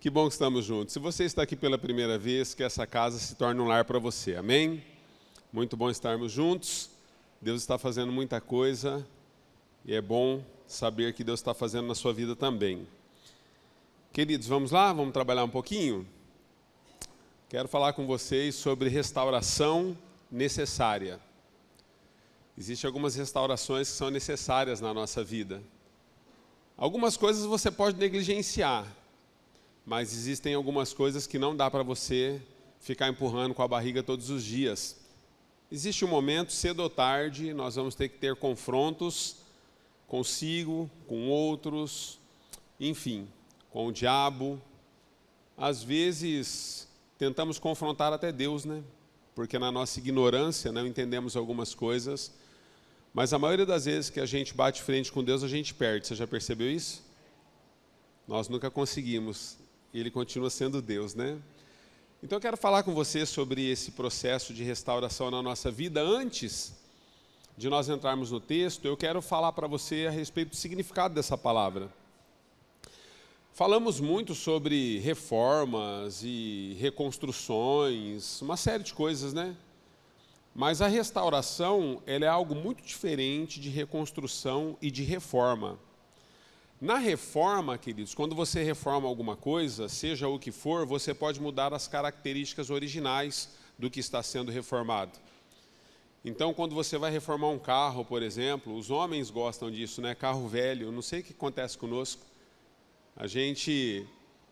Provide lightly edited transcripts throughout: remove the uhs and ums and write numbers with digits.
Que bom que estamos juntos. Se você está aqui pela primeira vez, que essa casa se torne um lar para você. Amém? Muito bom estarmos juntos. Deus está fazendo muita coisa e é bom saber que Deus está fazendo na sua vida também. Queridos, vamos lá? Vamos trabalhar um pouquinho? Quero falar com vocês sobre restauração necessária. Existem algumas restaurações que são necessárias na nossa vida. Algumas coisas você pode negligenciar, mas existem algumas coisas que não dá para você ficar empurrando com a barriga todos os dias. Existe um momento, cedo ou tarde, nós vamos ter que ter confrontos consigo, com outros, enfim, com o diabo. Às vezes, tentamos confrontar até Deus, né? Porque na nossa ignorância não entendemos algumas coisas. Mas a maioria das vezes que a gente bate frente com Deus, a gente perde. Você já percebeu isso? Nós nunca conseguimos. Ele continua sendo Deus, né? Então eu quero falar com você sobre esse processo de restauração na nossa vida. Antes de nós entrarmos no texto, eu quero falar para você a respeito do significado dessa palavra. Falamos muito sobre reformas e reconstruções, uma série de coisas, né? Mas a restauração, ela é algo muito diferente de reconstrução e de reforma. Na reforma, queridos, quando você reforma alguma coisa, seja o que for, você pode mudar as características originais do que está sendo reformado. Então, quando você vai reformar um carro, por exemplo, os homens gostam disso, né? Carro velho, não sei o que acontece conosco.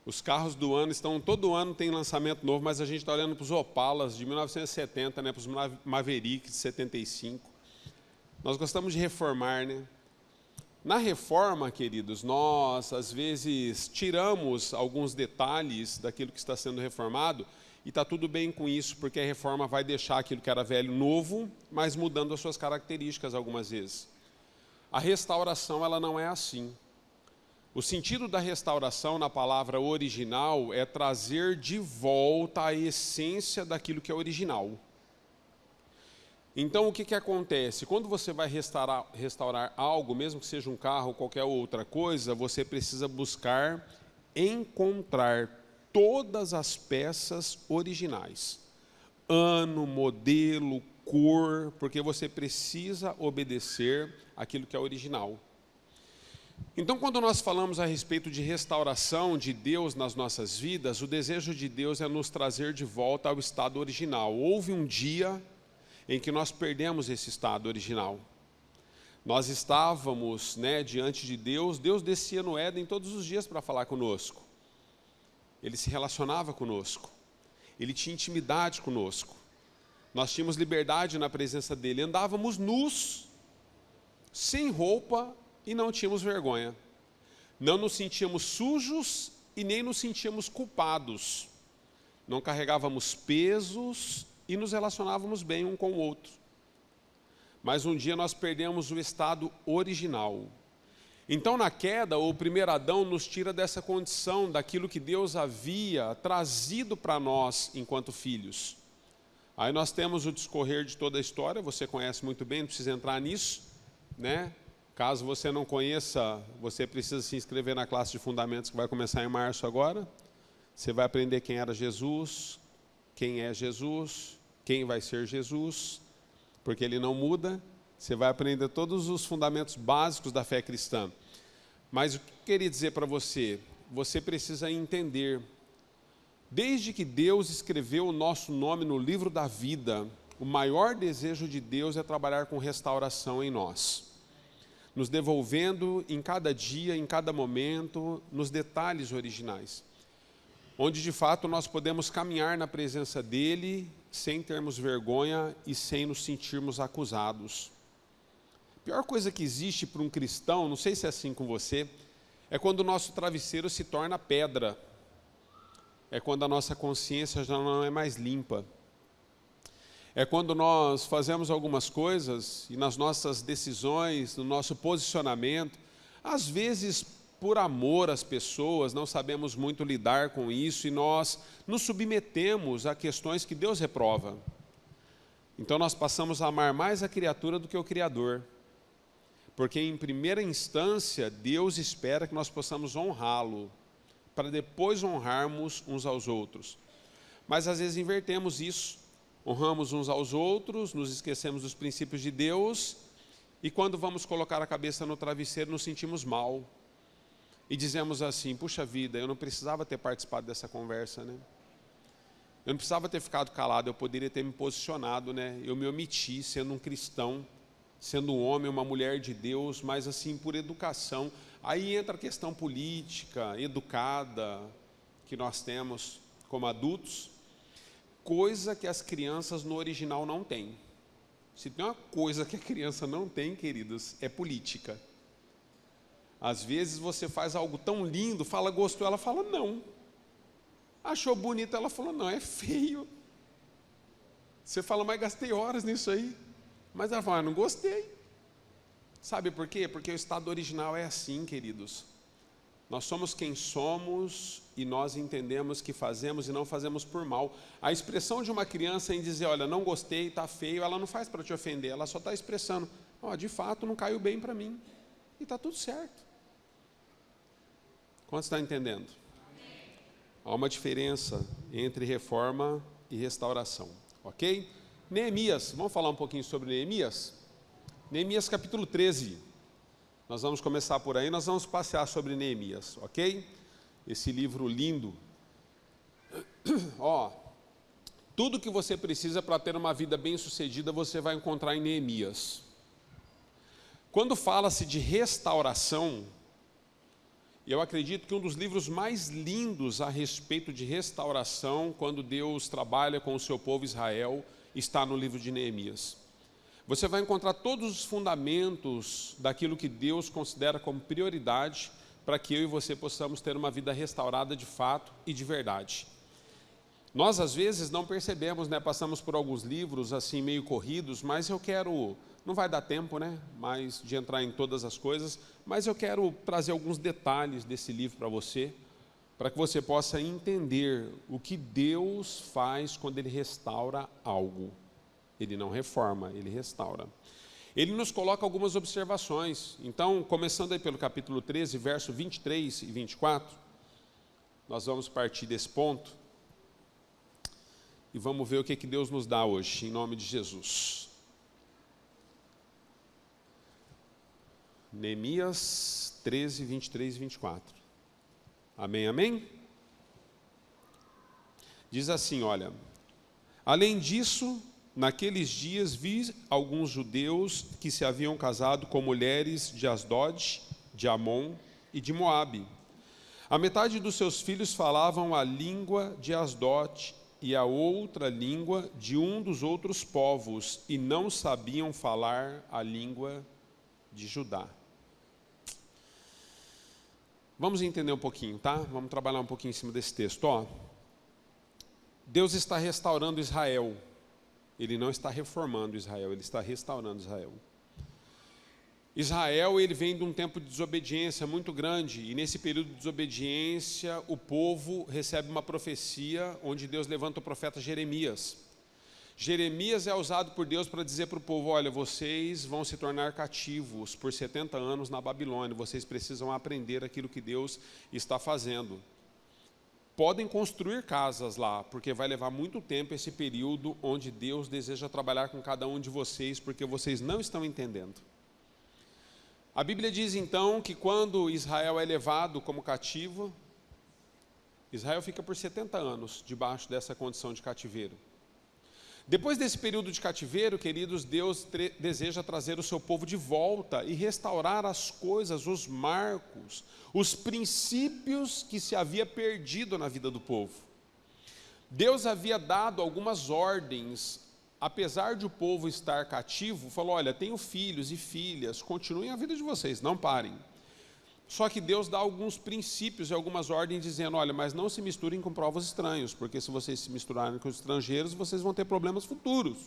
Os carros do ano todo ano tem lançamento novo, mas a gente está olhando para os Opalas de 1970, né, para os Mavericks de 75. Nós gostamos de reformar, né? Na reforma, queridos, nós às vezes tiramos alguns detalhes daquilo que está sendo reformado e está tudo bem com isso, porque a reforma vai deixar aquilo que era velho novo, mas mudando as suas características algumas vezes. A restauração, ela não é assim. O sentido da restauração na palavra original é trazer de volta a essência daquilo que é original. Então, o que acontece? Quando você vai restaurar algo, mesmo que seja um carro ou qualquer outra coisa, você precisa buscar encontrar todas as peças originais. Ano, modelo, cor, porque você precisa obedecer aquilo que é original. Então, quando nós falamos a respeito de restauração de Deus nas nossas vidas, o desejo de Deus é nos trazer de volta ao estado original. Houve um dia em que nós perdemos esse estado original. Nós estávamos, diante de Deus, Deus descia no Éden todos os dias para falar conosco. Ele se relacionava conosco. Ele tinha intimidade conosco. Nós tínhamos liberdade na presença dele. Andávamos nus, sem roupa, e não tínhamos vergonha. Não nos sentíamos sujos e nem nos sentíamos culpados. Não carregávamos pesos e nos relacionávamos bem um com o outro. Mas um dia nós perdemos o estado original. Então, na queda, o primeiro Adão nos tira dessa condição, daquilo que Deus havia trazido para nós enquanto filhos. Aí nós temos o discorrer de toda a história, você conhece muito bem, não precisa entrar nisso, né? Caso você não conheça, você precisa se inscrever na classe de fundamentos que vai começar em março agora. Você vai aprender quem era Jesus, quem é Jesus, quem vai ser Jesus, porque ele não muda. Você vai aprender todos os fundamentos básicos da fé cristã. Mas o que eu queria dizer para você? Você precisa entender, desde que Deus escreveu o nosso nome no livro da vida, o maior desejo de Deus é trabalhar com restauração em nós, nos devolvendo em cada dia, em cada momento, nos detalhes originais, onde de fato nós podemos caminhar na presença dele sem termos vergonha e sem nos sentirmos acusados. A pior coisa que existe para um cristão, não sei se é assim com você, é quando o nosso travesseiro se torna pedra, é quando a nossa consciência já não é mais limpa. É quando nós fazemos algumas coisas e nas nossas decisões, no nosso posicionamento, às vezes por amor às pessoas, não sabemos muito lidar com isso e nós nos submetemos a questões que Deus reprova. Então nós passamos a amar mais a criatura do que o Criador. Porque em primeira instância, Deus espera que nós possamos honrá-lo. para depois honrarmos uns aos outros. Mas às vezes invertemos isso, honramos uns aos outros, nos esquecemos dos princípios de Deus, e quando vamos colocar a cabeça no travesseiro nos sentimos mal. E dizemos assim, puxa vida, eu não precisava ter participado dessa conversa, né? Eu não precisava ter ficado calado, eu poderia ter me posicionado, né? Eu me omiti, sendo um cristão, sendo um homem, uma mulher de Deus, mas assim, por educação. Aí entra a questão política, educada, que nós temos como adultos, coisa que as crianças no original não têm. Se tem uma coisa que a criança não tem, queridos, é política. Às vezes você faz algo tão lindo, fala gostou, ela fala não. Achou bonito, ela falou não, é feio. Você fala, mas gastei horas nisso aí. Mas ela fala, não gostei. Sabe por quê? Porque o estado original é assim, queridos. Nós somos quem somos e nós entendemos que fazemos e não fazemos por mal. A expressão de uma criança em dizer, olha, não gostei, está feio, ela não faz para te ofender, ela só está expressando, de fato não caiu bem para mim. E está tudo certo. Quantos estão entendendo? Há uma diferença entre reforma e restauração, ok? Neemias, vamos falar um pouquinho sobre Neemias? Neemias capítulo 13, nós vamos começar por aí, nós vamos passear sobre Neemias, ok? Esse livro lindo. Tudo que você precisa para ter uma vida bem sucedida, você vai encontrar em Neemias. Quando fala-se de restauração, eu acredito que um dos livros mais lindos a respeito de restauração, quando Deus trabalha com o seu povo Israel, está no livro de Neemias. Você vai encontrar todos os fundamentos daquilo que Deus considera como prioridade para que eu e você possamos ter uma vida restaurada de fato e de verdade. Nós às vezes não percebemos, né? Passamos por alguns livros assim meio corridos, mas não vai dar tempo, né? Mas de entrar em todas as coisas, mas eu quero trazer alguns detalhes desse livro para você, para que você possa entender o que Deus faz quando Ele restaura algo. Ele não reforma, Ele restaura. Ele nos coloca algumas observações. Então, começando aí pelo capítulo 13, verso 23 e 24, nós vamos partir desse ponto e vamos ver o que Deus nos dá hoje, em nome de Jesus. Neemias 13, 23 e 24. Amém, amém? Diz assim, olha, além disso, naqueles dias vi alguns judeus que se haviam casado com mulheres de Asdod, de Amon e de Moabe. A metade dos seus filhos falavam a língua de Asdod e a outra língua de um dos outros povos, e não sabiam falar a língua de Judá. Vamos entender um pouquinho, tá? Vamos trabalhar um pouquinho em cima desse texto. Deus está restaurando Israel. Ele não está reformando Israel, Ele está restaurando Israel. Israel, ele vem de um tempo de desobediência muito grande, e nesse período de desobediência, o povo recebe uma profecia, onde Deus levanta o profeta Jeremias. Jeremias é usado por Deus para dizer para o povo, olha, vocês vão se tornar cativos por 70 anos na Babilônia, vocês precisam aprender aquilo que Deus está fazendo. Podem construir casas lá, porque vai levar muito tempo esse período onde Deus deseja trabalhar com cada um de vocês, porque vocês não estão entendendo. A Bíblia diz então que quando Israel é levado como cativo, Israel fica por 70 anos debaixo dessa condição de cativeiro. Depois desse período de cativeiro, queridos, Deus deseja trazer o seu povo de volta e restaurar as coisas, os marcos, os princípios que se havia perdido na vida do povo. Deus havia dado algumas ordens, apesar de o povo estar cativo, falou, olha, tenho filhos e filhas, continuem a vida de vocês, não parem. Só que Deus dá alguns princípios e algumas ordens dizendo, olha, mas não se misturem com povos estranhos, porque se vocês se misturarem com os estrangeiros, vocês vão ter problemas futuros.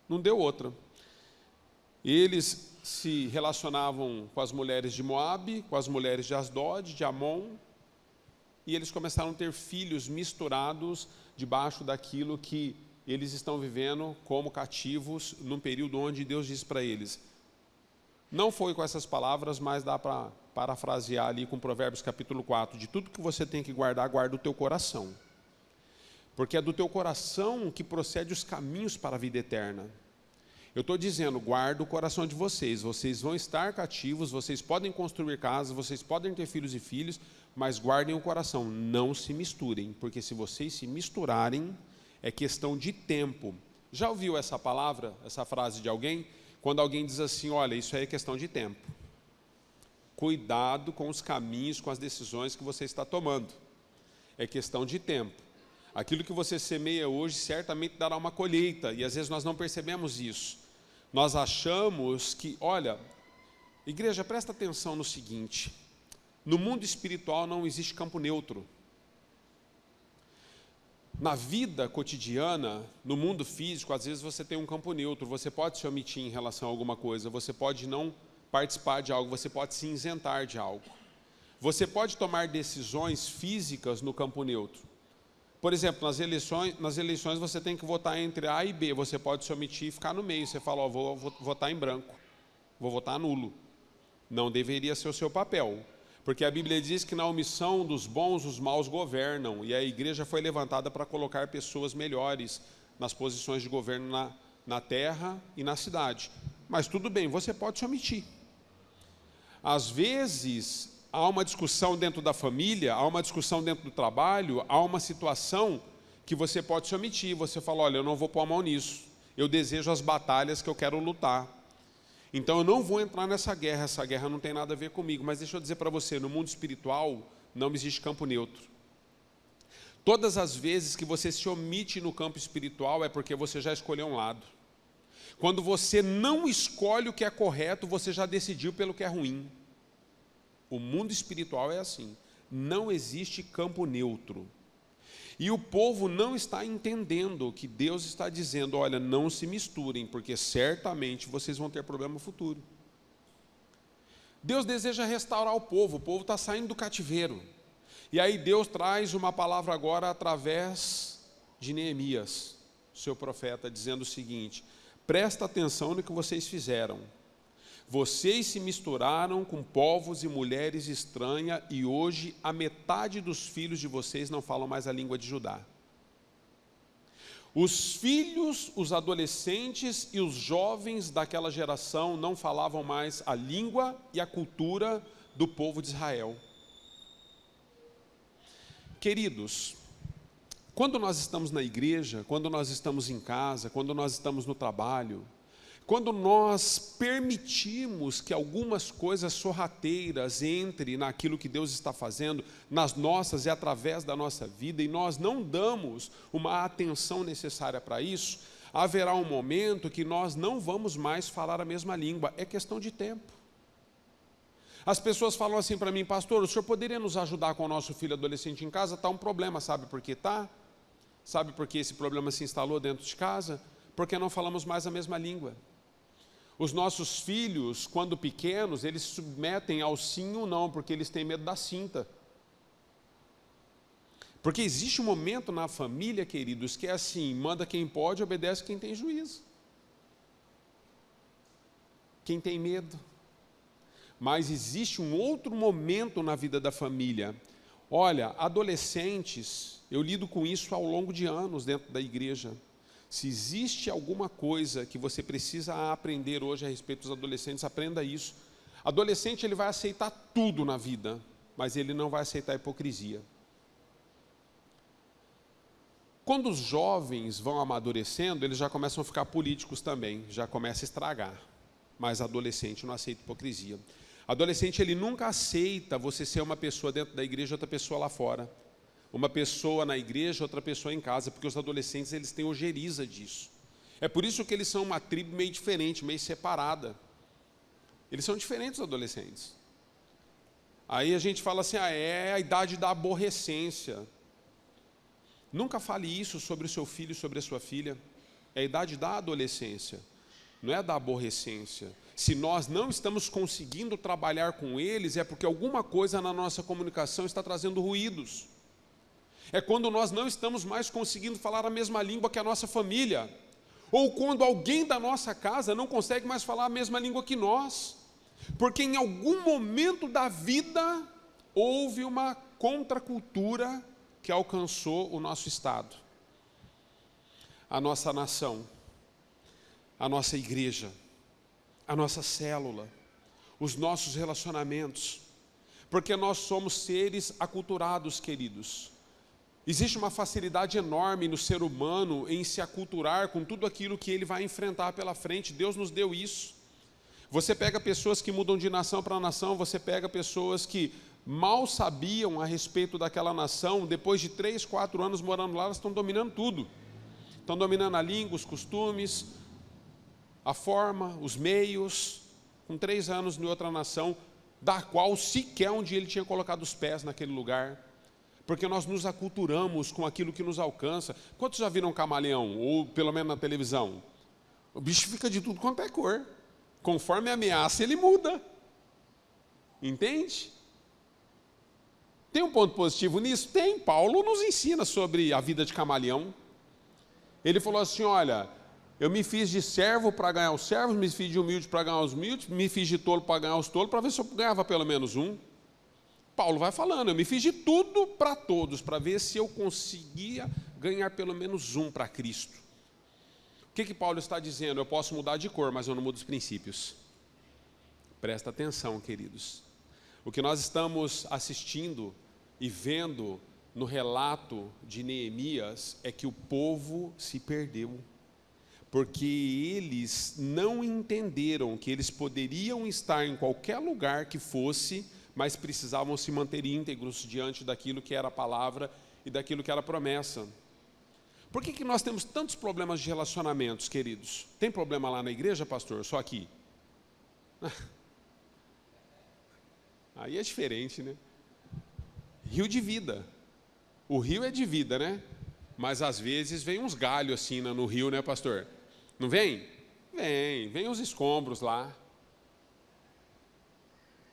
Não deu outra. Eles se relacionavam com as mulheres de Moabe, com as mulheres de Asdod, de Amon, e eles começaram a ter filhos misturados debaixo daquilo que eles estão vivendo como cativos, num período onde Deus diz para eles, Não foi com essas palavras, mas dá para parafrasear ali com Provérbios capítulo 4. De tudo que você tem que guardar, guarda o teu coração. Porque é do teu coração que procede os caminhos para a vida eterna. Eu estou dizendo, guarda o coração de vocês. Vocês vão estar cativos, vocês podem construir casas, vocês podem ter filhos e filhos, mas guardem o coração, não se misturem. Porque se vocês se misturarem, é questão de tempo. Já ouviu essa palavra, essa frase de alguém? Quando alguém diz assim, olha, isso aí é questão de tempo. Cuidado com os caminhos, com as decisões que você está tomando. É questão de tempo. Aquilo que você semeia hoje certamente dará uma colheita, e às vezes nós não percebemos isso. Nós achamos que, olha, igreja, presta atenção no seguinte, no mundo espiritual não existe campo neutro. Na vida cotidiana, no mundo físico, às vezes você tem um campo neutro, você pode se omitir em relação a alguma coisa, você pode não participar de algo, você pode se isentar de algo. Você pode tomar decisões físicas no campo neutro. Por exemplo, nas eleições você tem que votar entre A e B, você pode se omitir e ficar no meio, você fala, ó, vou votar em branco, vou votar nulo. Não deveria ser o seu papel, porque a Bíblia diz que na omissão dos bons os maus governam, e a igreja foi levantada para colocar pessoas melhores nas posições de governo na terra e na cidade. Mas tudo bem, você pode se omitir. Às vezes, há uma discussão dentro da família, há uma discussão dentro do trabalho, há uma situação que você pode se omitir. Você fala, olha, eu não vou pôr a mão nisso. Eu desejo as batalhas que eu quero lutar. Então eu não vou entrar nessa guerra, essa guerra não tem nada a ver comigo. Mas deixa eu dizer para você, no mundo espiritual não existe campo neutro. Todas as vezes que você se omite no campo espiritual é porque você já escolheu um lado. Quando você não escolhe o que é correto, você já decidiu pelo que é ruim. O mundo espiritual é assim, não existe campo neutro. E o povo não está entendendo que Deus está dizendo, olha, não se misturem, porque certamente vocês vão ter problema futuro. Deus deseja restaurar o povo está saindo do cativeiro. E aí Deus traz uma palavra agora através de Neemias, seu profeta, dizendo o seguinte, presta atenção no que vocês fizeram. Vocês se misturaram com povos e mulheres estranhas e hoje a metade dos filhos de vocês não falam mais a língua de Judá. Os filhos, os adolescentes e os jovens daquela geração não falavam mais a língua e a cultura do povo de Israel. Queridos, quando nós estamos na igreja, quando nós estamos em casa, quando nós estamos no trabalho, quando nós permitimos que algumas coisas sorrateiras entrem naquilo que Deus está fazendo, nas nossas e através da nossa vida, e nós não damos uma atenção necessária para isso, haverá um momento que nós não vamos mais falar a mesma língua, é questão de tempo. As pessoas falam assim para mim, pastor, o senhor poderia nos ajudar com o nosso filho adolescente em casa? Está um problema, sabe por que está? Sabe por que esse problema se instalou dentro de casa? Porque não falamos mais a mesma língua. Os nossos filhos, quando pequenos, eles se submetem ao sim ou não, porque eles têm medo da cinta. Porque existe um momento na família, queridos, que é assim, manda quem pode, obedece quem tem juízo. Quem tem medo. Mas existe um outro momento na vida da família. Olha, adolescentes, eu lido com isso ao longo de anos dentro da igreja. Se existe alguma coisa que você precisa aprender hoje a respeito dos adolescentes, aprenda isso. Adolescente, ele vai aceitar tudo na vida, mas ele não vai aceitar a hipocrisia. Quando os jovens vão amadurecendo, eles já começam a ficar políticos também, já começa a estragar. Mas adolescente não aceita hipocrisia. Adolescente, ele nunca aceita você ser uma pessoa dentro da igreja e outra pessoa lá fora. Uma pessoa na igreja, outra pessoa em casa, porque os adolescentes, eles têm ojeriza disso. É por isso que eles são uma tribo meio diferente, meio separada. Eles são diferentes, os adolescentes. Aí a gente fala assim, é a idade da aborrecência. Nunca fale isso sobre o seu filho e sobre a sua filha. É a idade da adolescência, não é da aborrecência. Se nós não estamos conseguindo trabalhar com eles, é porque alguma coisa na nossa comunicação está trazendo ruídos. É quando nós não estamos mais conseguindo falar a mesma língua que a nossa família. Ou quando alguém da nossa casa não consegue mais falar a mesma língua que nós. Porque em algum momento da vida houve uma contracultura que alcançou o nosso estado, a nossa nação, a nossa igreja, a nossa célula, os nossos relacionamentos, porque nós somos seres aculturados, queridos. Existe uma facilidade enorme no ser humano em se aculturar com tudo aquilo que ele vai enfrentar pela frente. Deus nos deu isso. Você pega pessoas que mudam de nação para nação, você pega pessoas que mal sabiam a respeito daquela nação, depois de 3, 4 anos morando lá, elas estão dominando tudo. Estão dominando a língua, os costumes, a forma, os meios. Com 3 anos em outra nação, da qual sequer um dia ele tinha colocado os pés naquele lugar. Porque nós nos aculturamos com aquilo que nos alcança. Quantos já viram um camaleão? Ou pelo menos na televisão? O bicho fica de tudo quanto é cor. Conforme a ameaça, ele muda. Entende? Tem um ponto positivo nisso? Tem. Paulo nos ensina sobre a vida de camaleão. Ele falou assim, olha, eu me fiz de servo para ganhar os servos, me fiz de humilde para ganhar os humildes, me fiz de tolo para ganhar os tolos, para ver se eu ganhava pelo menos um. Paulo vai falando, eu me fiz de tudo para todos, para ver se eu conseguia ganhar pelo menos um para Cristo. O que Paulo está dizendo? Eu posso mudar de cor, mas eu não mudo os princípios. Presta atenção, queridos. O que nós estamos assistindo e vendo no relato de Neemias é que o povo se perdeu, porque eles não entenderam que eles poderiam estar em qualquer lugar que fosse, mas precisavam se manter íntegros diante daquilo que era a palavra e daquilo que era a promessa. Por que nós temos tantos problemas de relacionamentos, queridos? Tem problema lá na igreja, pastor? Só aqui? Aí é diferente, né? Rio de vida. O rio é de vida, né? Mas às vezes vem uns galhos assim no rio, né, pastor? Não vem? Vem os escombros lá.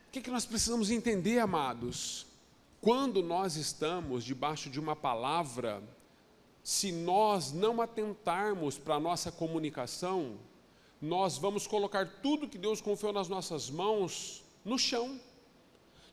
O que nós precisamos entender, amados? Quando nós estamos debaixo de uma palavra, se nós não atentarmos para a nossa comunicação, nós vamos colocar tudo que Deus confiou nas nossas mãos no chão.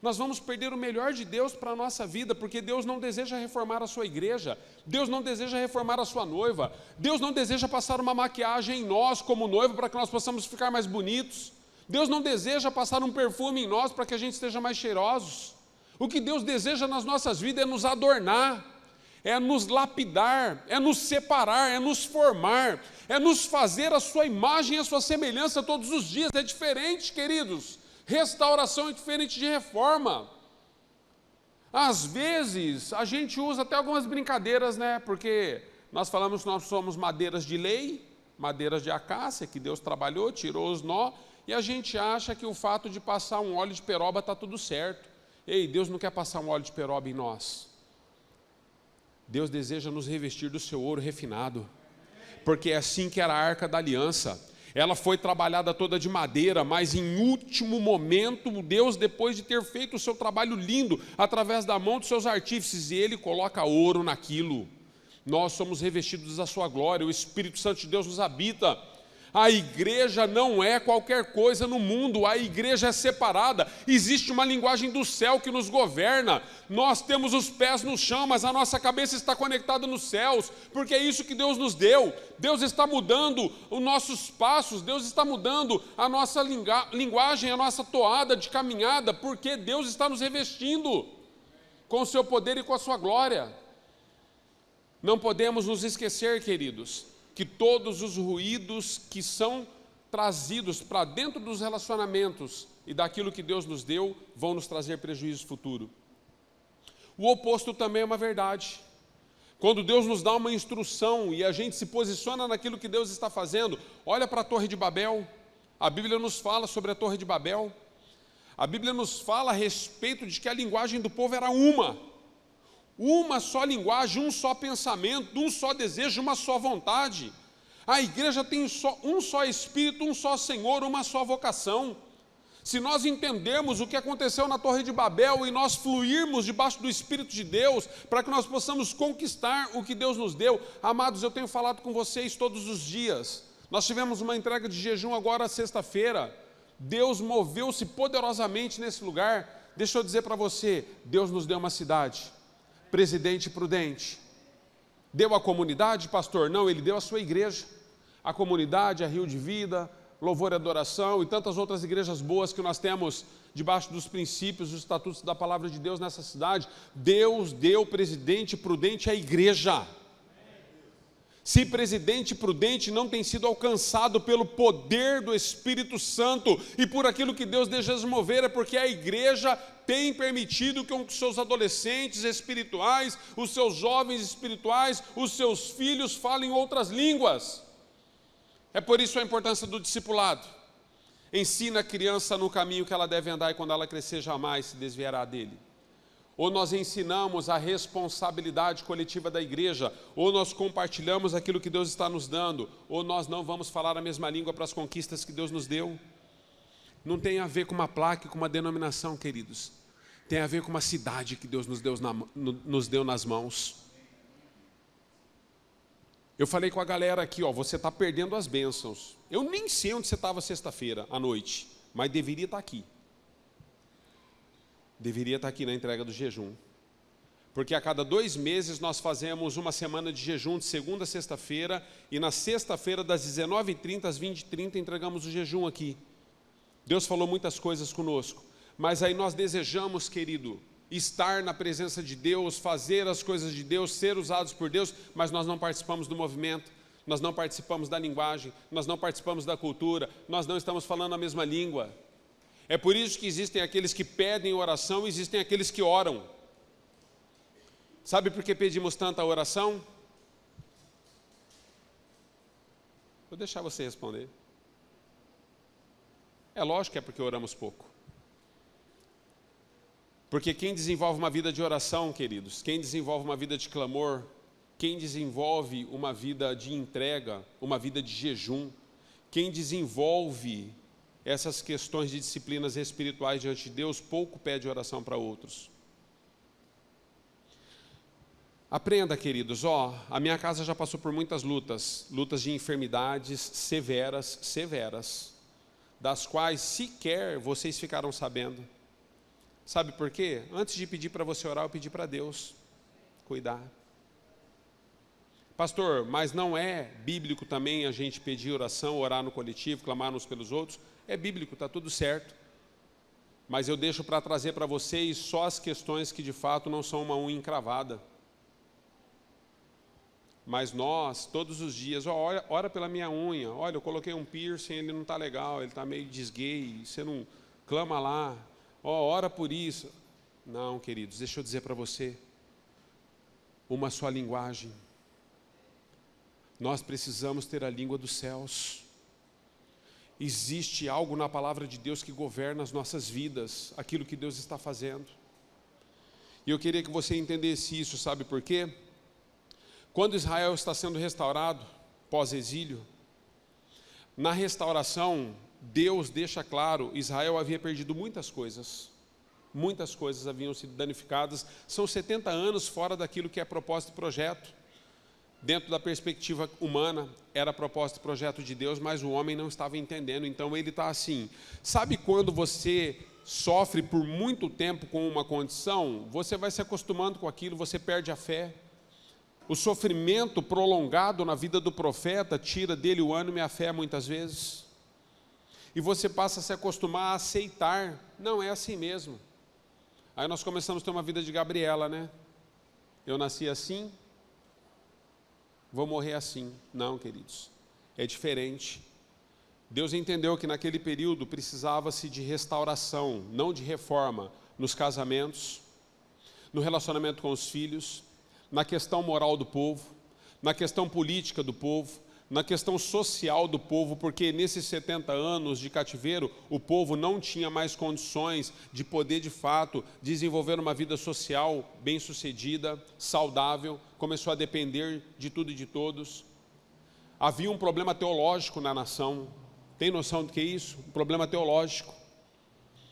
Nós vamos perder o melhor de Deus para a nossa vida, porque Deus não deseja reformar a sua igreja, Deus não deseja reformar a sua noiva, Deus não deseja passar uma maquiagem em nós como noivo para que nós possamos ficar mais bonitos, Deus não deseja passar um perfume em nós para que a gente esteja mais cheirosos. O que Deus deseja nas nossas vidas é nos adornar, é nos lapidar, é nos separar, é nos formar, é nos fazer a sua imagem e a sua semelhança todos os dias. É diferente, queridos. Restauração é diferente de reforma. Às vezes, a gente usa até algumas brincadeiras, né? Porque nós falamos que nós somos madeiras de lei, madeiras de acácia, que Deus trabalhou, tirou os nó, e a gente acha que o fato de passar um óleo de peroba está tudo certo. Ei, Deus não quer passar um óleo de peroba em nós. Deus deseja nos revestir do seu ouro refinado, porque é assim que era a Arca da Aliança. Ela foi trabalhada toda de madeira, mas em último momento, Deus, depois de ter feito o seu trabalho lindo, através da mão dos seus artífices, Ele coloca ouro naquilo. Nós somos revestidos da sua glória, o Espírito Santo de Deus nos habita. A igreja não é qualquer coisa no mundo, a igreja é separada, existe uma linguagem do céu que nos governa, nós temos os pés no chão, mas a nossa cabeça está conectada nos céus, porque é isso que Deus nos deu. Deus está mudando os nossos passos, Deus está mudando a nossa linguagem, a nossa toada de caminhada, porque Deus está nos revestindo com o seu poder e com a sua glória. Não podemos nos esquecer, queridos, que todos os ruídos que são trazidos para dentro dos relacionamentos e daquilo que Deus nos deu, vão nos trazer prejuízo futuro. O oposto também é uma verdade. Quando Deus nos dá uma instrução e a gente se posiciona naquilo que Deus está fazendo, olha para a Torre de Babel. A Bíblia nos fala sobre a Torre de Babel. A Bíblia nos fala a respeito de que a linguagem do povo era uma só linguagem, um só pensamento, um só desejo, uma só vontade. A igreja tem um só Espírito, um só Senhor, uma só vocação. Se nós entendermos o que aconteceu na Torre de Babel e nós fluirmos debaixo do Espírito de Deus, para que nós possamos conquistar o que Deus nos deu, amados, eu tenho falado com vocês todos os dias. Nós tivemos uma entrega de jejum agora sexta-feira. Deus moveu-se poderosamente nesse lugar. Deixa eu dizer para você, Deus nos deu uma cidade, Presidente Prudente. Deu a comunidade, pastor? Não, Ele deu a sua igreja. A comunidade, a Rio de Vida, Louvor e Adoração e tantas outras igrejas boas que nós temos debaixo dos princípios, dos estatutos da palavra de Deus nessa cidade. Deus deu Presidente Prudente à igreja. Se Presidente Prudente não tem sido alcançado pelo poder do Espírito Santo e por aquilo que Deus deseja mover, é porque a igreja tem permitido que os seus adolescentes espirituais, os seus jovens espirituais, os seus filhos falem outras línguas. É por isso a importância do discipulado. Ensina a criança no caminho que ela deve andar e quando ela crescer jamais se desviará dele. Ou nós ensinamos a responsabilidade coletiva da igreja, ou nós compartilhamos aquilo que Deus está nos dando, ou nós não vamos falar a mesma língua para as conquistas que Deus nos deu. Não tem a ver com uma placa e com uma denominação, queridos. Tem a ver com uma cidade que Deus nos deu nas mãos. Eu falei com a galera aqui, você está perdendo as bênçãos. Eu nem sei onde você estava sexta-feira à noite, mas deveria estar aqui. Deveria estar aqui na entrega do jejum. Porque a cada 2 meses nós fazemos uma semana de jejum de segunda a sexta-feira, e na sexta-feira das 19h30 às 20h30 entregamos o jejum aqui. Deus falou muitas coisas conosco, mas aí nós desejamos, querido, estar na presença de Deus, fazer as coisas de Deus, ser usados por Deus, mas nós não participamos do movimento, nós não participamos da linguagem, nós não participamos da cultura, nós não estamos falando a mesma língua. É por isso que existem aqueles que pedem oração e existem aqueles que oram. Sabe por que pedimos tanta oração? Vou deixar você responder. É lógico que é porque oramos pouco. Porque quem desenvolve uma vida de oração, queridos, quem desenvolve uma vida de clamor, quem desenvolve uma vida de entrega, uma vida de jejum, quem desenvolve essas questões de disciplinas espirituais diante de Deus, pouco pede oração para outros. Aprenda, queridos, a minha casa já passou por muitas lutas de enfermidades severas, das quais sequer vocês ficaram sabendo. Sabe por quê? Antes de pedir para você orar, eu pedi para Deus cuidar. Pastor, mas não é bíblico também a gente pedir oração, orar no coletivo, clamar uns pelos outros? É bíblico, está tudo certo. Mas eu deixo para trazer para vocês só as questões que de fato não são uma unha encravada. Mas nós, todos os dias, ora pela minha unha, olha, eu coloquei um piercing, ele não está legal, ele está meio desgay, você não clama lá, ora por isso. Não, queridos, deixa eu dizer para você, uma só linguagem. Nós precisamos ter a língua dos céus. Existe algo na palavra de Deus que governa as nossas vidas, aquilo que Deus está fazendo. E eu queria que você entendesse isso, sabe por quê? Quando Israel está sendo restaurado, pós-exílio, na restauração, Deus deixa claro, Israel havia perdido muitas coisas haviam sido danificadas, são 70 anos fora daquilo que é propósito e projeto. Dentro da perspectiva humana, era propósito e projeto de Deus, mas o homem não estava entendendo, então ele está assim. Sabe quando você sofre por muito tempo com uma condição, você vai se acostumando com aquilo, você perde a fé. O sofrimento prolongado na vida do profeta tira dele o ânimo e a fé muitas vezes. E você passa a se acostumar a aceitar, não é assim mesmo. Aí nós começamos a ter uma vida de Gabriela, né? Eu nasci assim, vou morrer assim. Não, queridos, é diferente. Deus entendeu que naquele período precisava-se de restauração, não de reforma, nos casamentos, no relacionamento com os filhos, na questão moral do povo, na questão política do povo, na questão social do povo, porque nesses 70 anos de cativeiro, o povo não tinha mais condições de poder, de fato, desenvolver uma vida social bem-sucedida, saudável, começou a depender de tudo e de todos. Havia um problema teológico na nação. Tem noção do que é isso? Um problema teológico.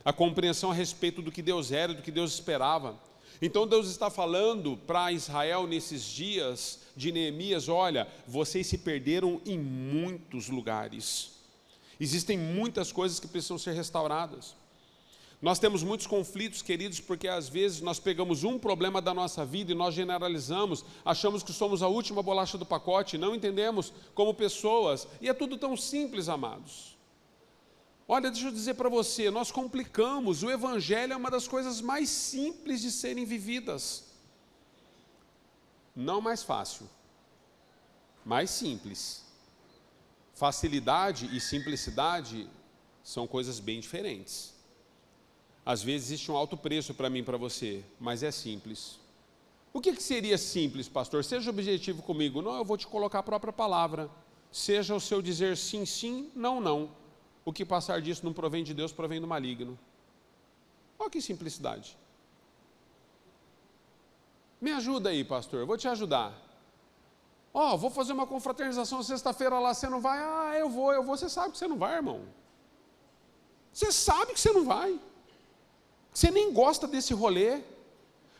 A compreensão a respeito do que Deus era, do que Deus esperava. Então Deus está falando para Israel nesses dias de Neemias, olha, vocês se perderam em muitos lugares. Existem muitas coisas que precisam ser restauradas. Nós temos muitos conflitos, queridos, porque às vezes nós pegamos um problema da nossa vida e nós generalizamos, achamos que somos a última bolacha do pacote, não entendemos como pessoas, e é tudo tão simples, amados. Olha, deixa eu dizer para você, nós complicamos, o Evangelho é uma das coisas mais simples de serem vividas. Não mais fácil, mais simples. Facilidade e simplicidade são coisas bem diferentes. Às vezes existe um alto preço para mim e para você, mas é simples. O que seria simples, pastor? Seja objetivo comigo. Não, eu vou te colocar a própria palavra. Seja o seu dizer sim, sim, não, não. O que passar disso não provém de Deus, provém do maligno. Olha que simplicidade. Me ajuda aí, pastor, eu vou te ajudar. Vou fazer uma confraternização sexta-feira lá, você não vai? Eu vou. Você sabe que você não vai, irmão. Você sabe que você não vai. Você nem gosta desse rolê.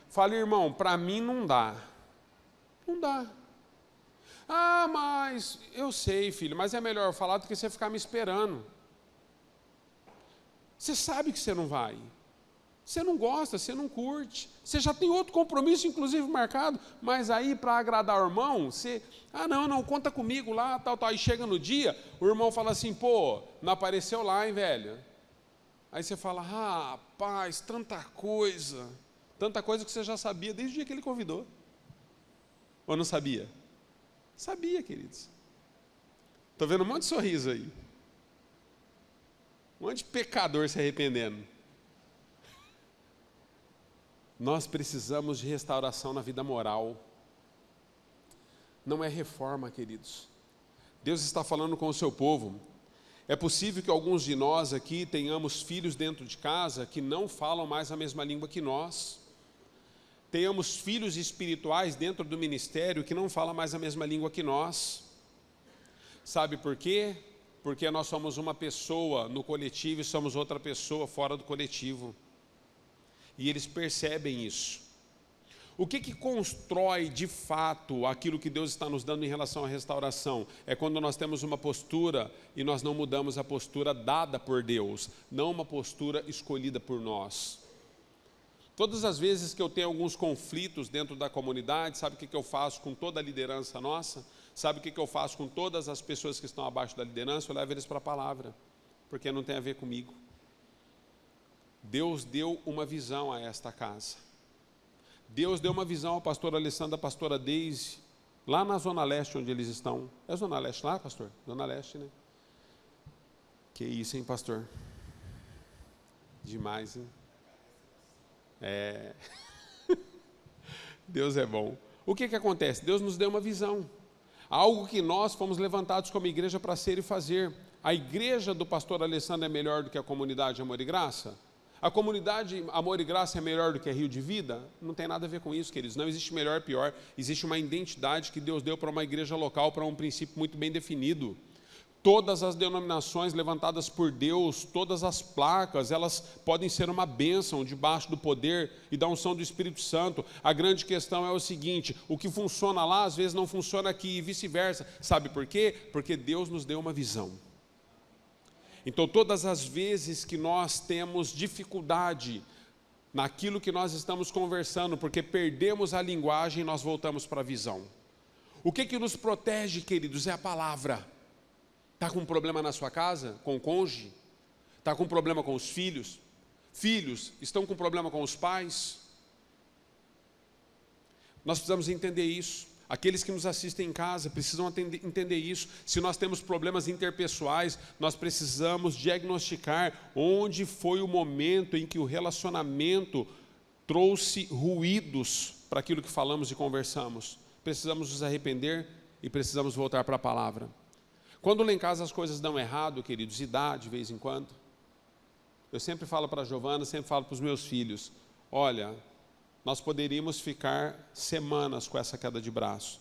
Fala, irmão, para mim não dá. Não dá. Mas eu sei, filho, mas é melhor eu falar do que você ficar me esperando. Você sabe que você não vai. Você não gosta, você não curte. Você já tem outro compromisso, inclusive, marcado. Mas aí, para agradar o irmão, você... não, conta comigo lá, tal. Aí chega no dia, o irmão fala assim, não apareceu lá, hein, velho? Aí você fala, rapaz, tanta coisa que você já sabia desde o dia que ele convidou. Ou não sabia? Sabia, queridos. Estou vendo um monte de sorriso aí. Um monte de pecador se arrependendo. Nós precisamos de restauração na vida moral. Não é reforma, queridos. Deus está falando com o seu povo. É possível que alguns de nós aqui tenhamos filhos dentro de casa que não falam mais a mesma língua que nós. Tenhamos filhos espirituais dentro do ministério que não falam mais a mesma língua que nós. Sabe por quê? Porque nós somos uma pessoa no coletivo e somos outra pessoa fora do coletivo. E eles percebem isso. O que constrói de fato aquilo que Deus está nos dando em relação à restauração? É quando nós temos uma postura e nós não mudamos a postura dada por Deus, não uma postura escolhida por nós. Todas as vezes que eu tenho alguns conflitos dentro da comunidade, sabe o que eu faço com toda a liderança nossa? Sabe o que eu faço com todas as pessoas que estão abaixo da liderança? Eu levo eles para a palavra, porque não tem a ver comigo. Deus deu uma visão a esta casa. Deus deu uma visão ao pastor Alessandro, à pastora Deise, lá na Zona Leste, onde eles estão. É Zona Leste lá, pastor? Zona Leste, né? Que isso, hein, pastor? Demais, hein? Deus é bom. O que acontece? Deus nos deu uma visão. Algo que nós fomos levantados como igreja para ser e fazer. A igreja do pastor Alessandro é melhor do que a comunidade Amor e Graça? A comunidade Amor e Graça é melhor do que a Rio de Vida? Não tem nada a ver com isso, queridos. Não existe melhor e pior. Existe uma identidade que Deus deu para uma igreja local, para um princípio muito bem definido. Todas as denominações levantadas por Deus, todas as placas, elas podem ser uma bênção debaixo do poder e da unção do Espírito Santo. A grande questão é o seguinte: o que funciona lá, às vezes não funciona aqui e vice-versa. Sabe por quê? Porque Deus nos deu uma visão. Então, todas as vezes que nós temos dificuldade naquilo que nós estamos conversando, porque perdemos a linguagem, nós voltamos para a visão. O que nos protege, queridos, é a palavra. Está com um problema na sua casa, com o cônjuge? Está com um problema com os filhos? Filhos estão com problema com os pais? Nós precisamos entender isso. Aqueles que nos assistem em casa precisam entender isso. Se nós temos problemas interpessoais, nós precisamos diagnosticar onde foi o momento em que o relacionamento trouxe ruídos para aquilo que falamos e conversamos. Precisamos nos arrepender e precisamos voltar para a palavra. Quando lá em casa as coisas dão errado, queridos, e dá de vez em quando, eu sempre falo para a Giovana, sempre falo para os meus filhos, olha, nós poderíamos ficar semanas com essa queda de braço,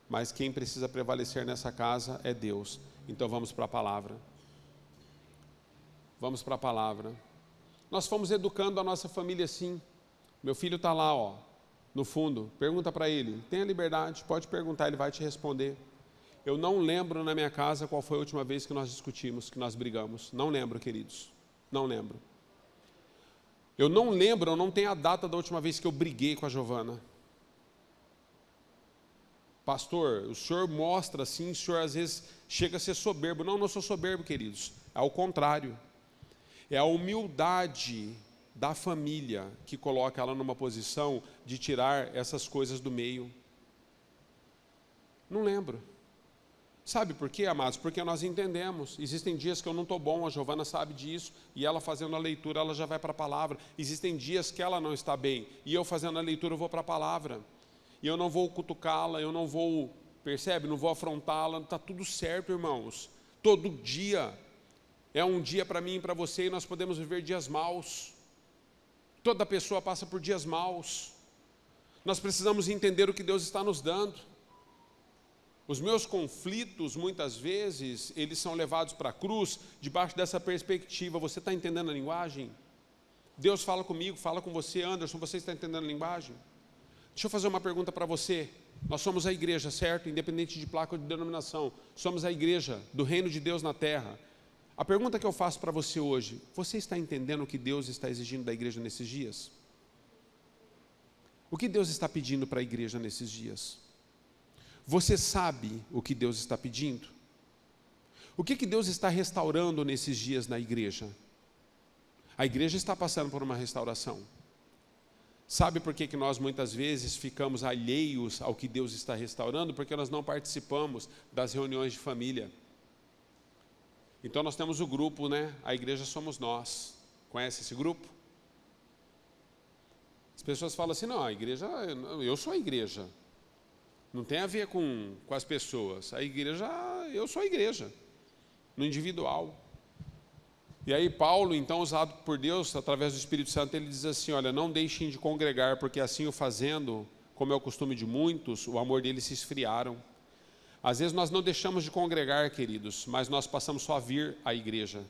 mas quem precisa prevalecer nessa casa é Deus. Então vamos para a palavra. Vamos para a palavra. Nós fomos educando a nossa família assim. Meu filho está lá, no fundo, pergunta para ele, tenha liberdade, pode perguntar, ele vai te responder. eu não lembro na minha casa qual foi a última vez que nós discutimos, que nós brigamos. Não lembro, queridos. Não lembro. Eu não lembro, eu não tenho a data da última vez que eu briguei com a Giovana. Pastor, o senhor mostra assim, o senhor às vezes chega a ser soberbo. Não, não sou soberbo, queridos. É ao contrário. É a humildade da família que coloca ela numa posição de tirar essas coisas do meio. Não lembro. Sabe por quê, amados? Porque nós entendemos. Existem dias que eu não estou bom, a Giovana sabe disso, e ela fazendo a leitura, ela já vai para a palavra. Existem dias que ela não está bem, e eu fazendo a leitura, eu vou para a palavra. E eu não vou cutucá-la, eu não vou, percebe? Não vou afrontá-la, está tudo certo, irmãos. Todo dia é um dia para mim e para você, e nós podemos viver dias maus. Toda pessoa passa por dias maus. Nós precisamos entender o que Deus está nos dando. Os meus conflitos, muitas vezes, eles são levados para a cruz, debaixo dessa perspectiva. Você está entendendo a linguagem? Deus fala comigo, fala com você, Anderson, você está entendendo a linguagem? Deixa eu fazer uma pergunta para você. Nós somos a igreja, certo? Independente de placa ou de denominação. Somos a igreja do reino de Deus na terra. A pergunta que eu faço para você hoje, você está entendendo o que Deus está exigindo da igreja nesses dias? O que Deus está pedindo para a igreja nesses dias? Você sabe o que Deus está pedindo? O que Deus está restaurando nesses dias na igreja? A igreja está passando por uma restauração. Sabe por que nós muitas vezes ficamos alheios ao que Deus está restaurando? Porque nós não participamos das reuniões de família. Então nós temos o grupo, né? A igreja somos nós. Conhece esse grupo? As pessoas falam assim, não, a igreja, eu sou a igreja. Não tem a ver com as pessoas. A igreja, eu sou a igreja, no individual. E aí Paulo, então, usado por Deus, através do Espírito Santo, ele diz assim, olha, não deixem de congregar, porque assim o fazendo, como é o costume de muitos, o amor deles se esfriaram. Às vezes nós não deixamos de congregar, queridos, mas nós passamos só a vir à igreja.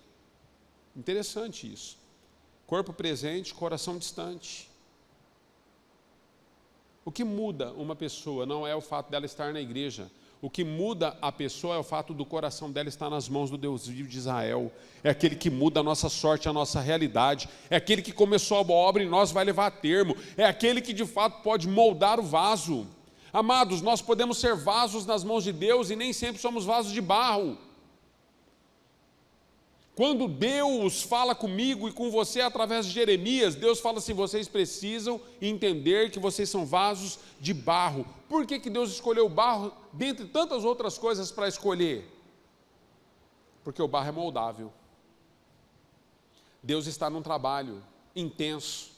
Interessante isso. Corpo presente, coração distante. O que muda uma pessoa não é o fato dela estar na igreja. O que muda a pessoa é o fato do coração dela estar nas mãos do Deus vivo de Israel. É aquele que muda a nossa sorte, a nossa realidade. É aquele que começou a boa obra e nós vai levar a termo. É aquele que de fato pode moldar o vaso. Amados, nós podemos ser vasos nas mãos de Deus e nem sempre somos vasos de barro. Quando Deus fala comigo e com você através de Jeremias, Deus fala assim, vocês precisam entender que vocês são vasos de barro. Por que Deus escolheu o barro, dentre tantas outras coisas para escolher? Porque o barro é moldável. Deus está num trabalho intenso.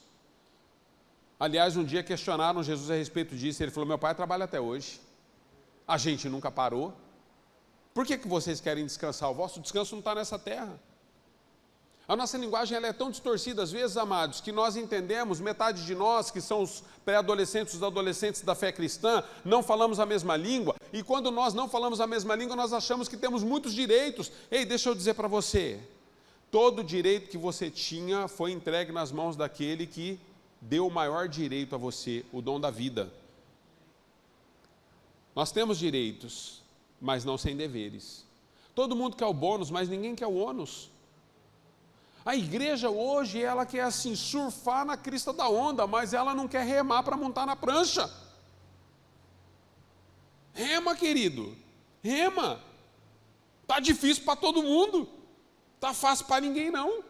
Aliás, um dia questionaram Jesus a respeito disso, ele falou, meu pai trabalha até hoje. A gente nunca parou. Por que vocês querem descansar? O vosso descanso não está nessa terra. A nossa linguagem ela é tão distorcida às vezes, amados, que nós entendemos, metade de nós, que são os pré-adolescentes, os adolescentes da fé cristã, não falamos a mesma língua, e quando nós não falamos a mesma língua, nós achamos que temos muitos direitos. Ei, deixa eu dizer para você, todo direito que você tinha foi entregue nas mãos daquele que deu o maior direito a você, o dom da vida. Nós temos direitos, mas não sem deveres. Todo mundo quer o bônus, mas ninguém quer o ônus. A igreja hoje, ela quer assim, surfar na crista da onda, mas ela não quer remar para montar na prancha. Rema, querido, rema. Está difícil para todo mundo, está fácil para ninguém não.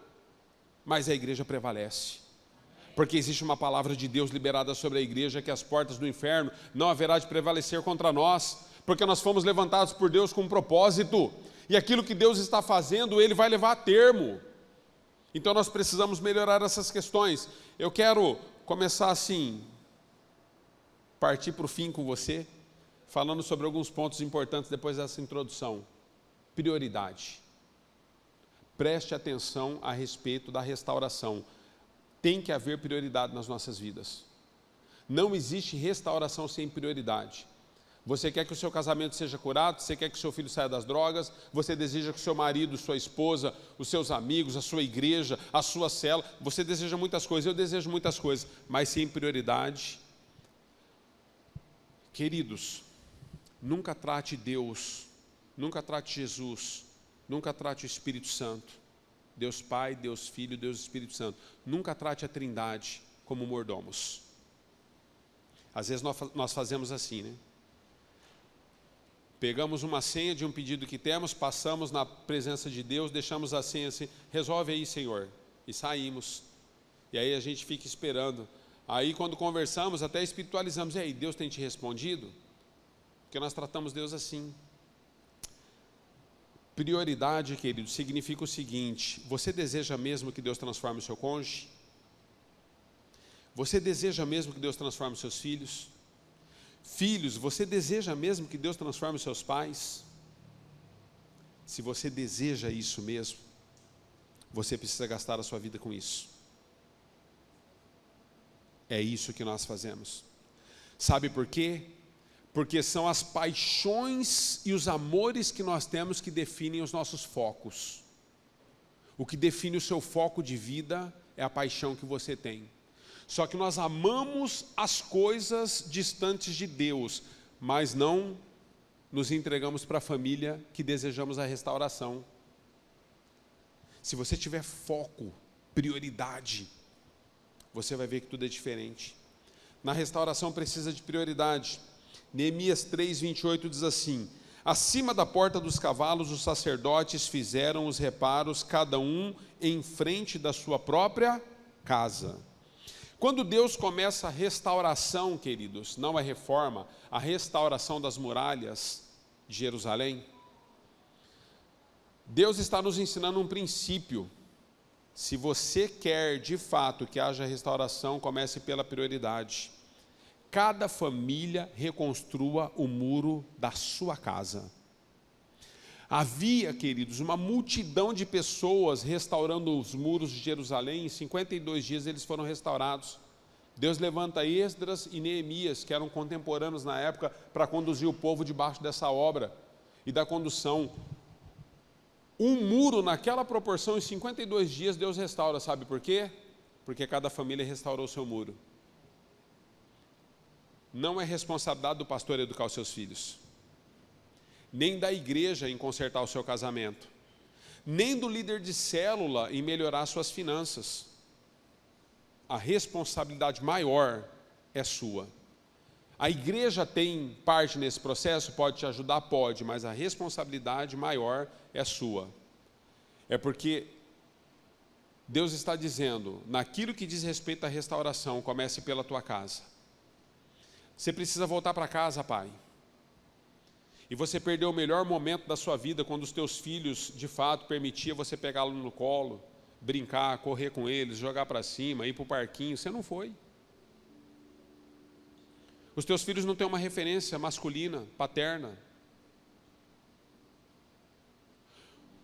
Mas a igreja prevalece. Porque existe uma palavra de Deus liberada sobre a igreja, que as portas do inferno não haverá de prevalecer contra nós, porque nós fomos levantados por Deus com um propósito, e aquilo que Deus está fazendo, Ele vai levar a termo. Então nós precisamos melhorar essas questões. Eu quero começar assim, partir para o fim com você, falando sobre alguns pontos importantes depois dessa introdução. Prioridade. Preste atenção a respeito da restauração. Tem que haver prioridade nas nossas vidas. Não existe restauração sem prioridade. Você quer que o seu casamento seja curado, você quer que o seu filho saia das drogas, você deseja que o seu marido, sua esposa, os seus amigos, a sua igreja, a sua célula, você deseja muitas coisas, eu desejo muitas coisas, mas sem prioridade. Queridos, nunca trate Deus nunca trate Jesus, nunca trate o Espírito Santo, Deus Pai, Deus Filho, Deus Espírito Santo, nunca trate a Trindade como mordomos. Às vezes nós fazemos assim, né? Pegamos uma senha de um pedido que temos, passamos na presença de Deus, deixamos a senha assim, resolve aí, Senhor, e saímos. E aí a gente fica esperando. Aí quando conversamos, até espiritualizamos, e aí, Deus tem te respondido? Porque nós tratamos Deus assim. Prioridade, querido, significa o seguinte: você deseja mesmo que Deus transforme o seu cônjuge? Você deseja mesmo que Deus transforme os seus filhos? Filhos, você deseja mesmo que Deus transforme os seus pais? Se você deseja isso mesmo, você precisa gastar a sua vida com isso. É isso que nós fazemos. Sabe por quê? Porque são as paixões e os amores que nós temos que definem os nossos focos. O que define o seu foco de vida é a paixão que você tem. Só que nós amamos as coisas distantes de Deus, mas não nos entregamos para a família que desejamos a restauração. Se você tiver foco, prioridade, você vai ver que tudo é diferente. Na restauração precisa de prioridade. Neemias 3:28 diz assim: acima da porta dos cavalos os sacerdotes fizeram os reparos, cada um em frente da sua própria casa. Quando Deus começa a restauração, queridos, não a reforma, a restauração das muralhas de Jerusalém, Deus está nos ensinando um princípio. Se você quer de fato que haja restauração, comece pela prioridade. Cada família reconstrua o muro da sua casa. Havia, queridos, uma multidão de pessoas restaurando os muros de Jerusalém. Em 52 dias eles foram restaurados. Deus levanta Esdras e Neemias, que eram contemporâneos na época, para conduzir o povo debaixo dessa obra e da condução. Um muro naquela proporção, em 52 dias, Deus restaura. Sabe por quê? Porque cada família restaurou o seu muro. Não é responsabilidade do pastor educar os seus filhos, nem da igreja em consertar o seu casamento, nem do líder de célula em melhorar suas finanças. A responsabilidade maior é sua. A igreja tem parte nesse processo, pode te ajudar? Pode, mas a responsabilidade maior é sua. É porque Deus está dizendo, naquilo que diz respeito à restauração, comece pela tua casa. Você precisa voltar para casa, pai. E você perdeu o melhor momento da sua vida, quando os teus filhos, de fato, permitiam você pegá-lo no colo, brincar, correr com eles, jogar para cima, ir para o parquinho. Você não foi. Os teus filhos não têm uma referência masculina, paterna.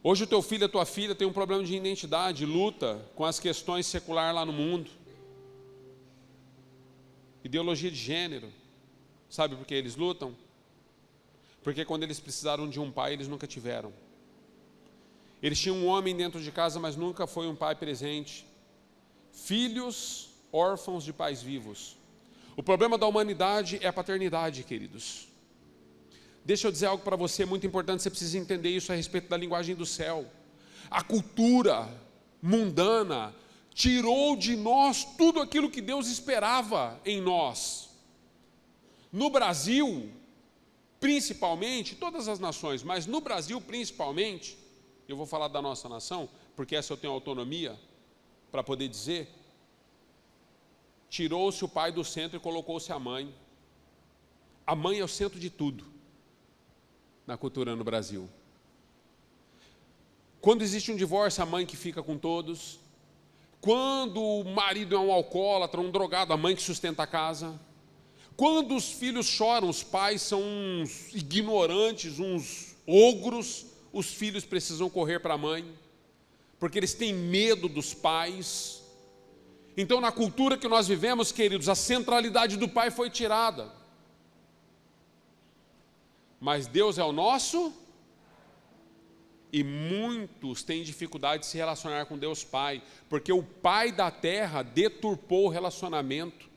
Hoje o teu filho, a tua filha tem um problema de identidade, luta com as questões seculares lá no mundo. Ideologia de gênero. Sabe por que eles lutam? Porque quando eles precisaram de um pai, eles nunca tiveram. Eles tinham um homem dentro de casa, mas nunca foi um pai presente. Filhos órfãos de pais vivos. O problema da humanidade é a paternidade, queridos. Deixa eu dizer algo para você muito importante, você precisa entender isso a respeito da linguagem do céu. A cultura mundana tirou de nós tudo aquilo que Deus esperava em nós. No Brasil, principalmente, todas as nações, mas no Brasil principalmente, eu vou falar da nossa nação, porque essa eu tenho autonomia para poder dizer, tirou-se o pai do centro e colocou-se a mãe. A mãe é o centro de tudo na cultura no Brasil. Quando existe um divórcio, a mãe que fica com todos. Quando o marido é um alcoólatra, um drogado, a mãe que sustenta a casa. Quando os filhos choram, os pais são uns ignorantes, uns ogros, os filhos precisam correr para a mãe, porque eles têm medo dos pais. Então, na cultura que nós vivemos, queridos, a centralidade do pai foi tirada. Mas Deus é o nosso, e muitos têm dificuldade de se relacionar com Deus Pai, porque o pai da terra deturpou o relacionamento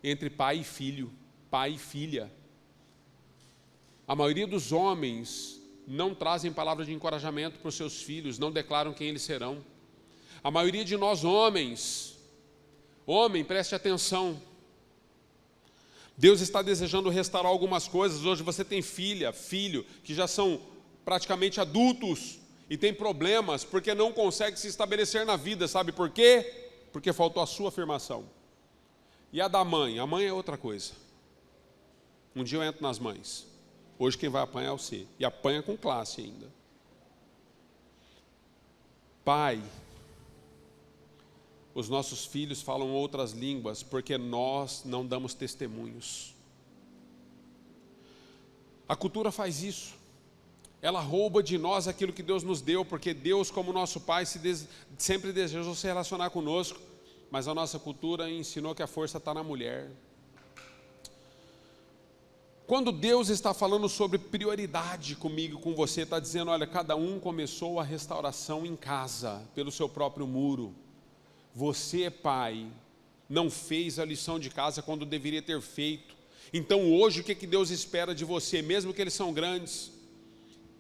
entre pai e filho, pai e filha. A maioria dos homens não trazem palavra de encorajamento para os seus filhos, não declaram quem eles serão. A maioria de nós homens, homem, preste atenção, Deus está desejando restaurar algumas coisas. Hoje você tem filha, filho, que já são praticamente adultos e tem problemas porque não consegue se estabelecer na vida. Sabe por quê? Porque faltou a sua afirmação. E a da mãe? A mãe é outra coisa. Um dia eu entro nas mães. Hoje quem vai apanhar é você. E apanha com classe ainda. Pai, os nossos filhos falam outras línguas porque nós não damos testemunhos. A cultura faz isso. Ela rouba de nós aquilo que Deus nos deu, porque Deus, como nosso Pai, sempre desejou se relacionar conosco, mas a nossa cultura ensinou que a força está na mulher. Quando Deus está falando sobre prioridade comigo e com você, está dizendo, olha, cada um começou a restauração em casa, pelo seu próprio muro. Você, pai, não fez a lição de casa quando deveria ter feito. Então hoje o que Deus espera de você, mesmo que eles são grandes?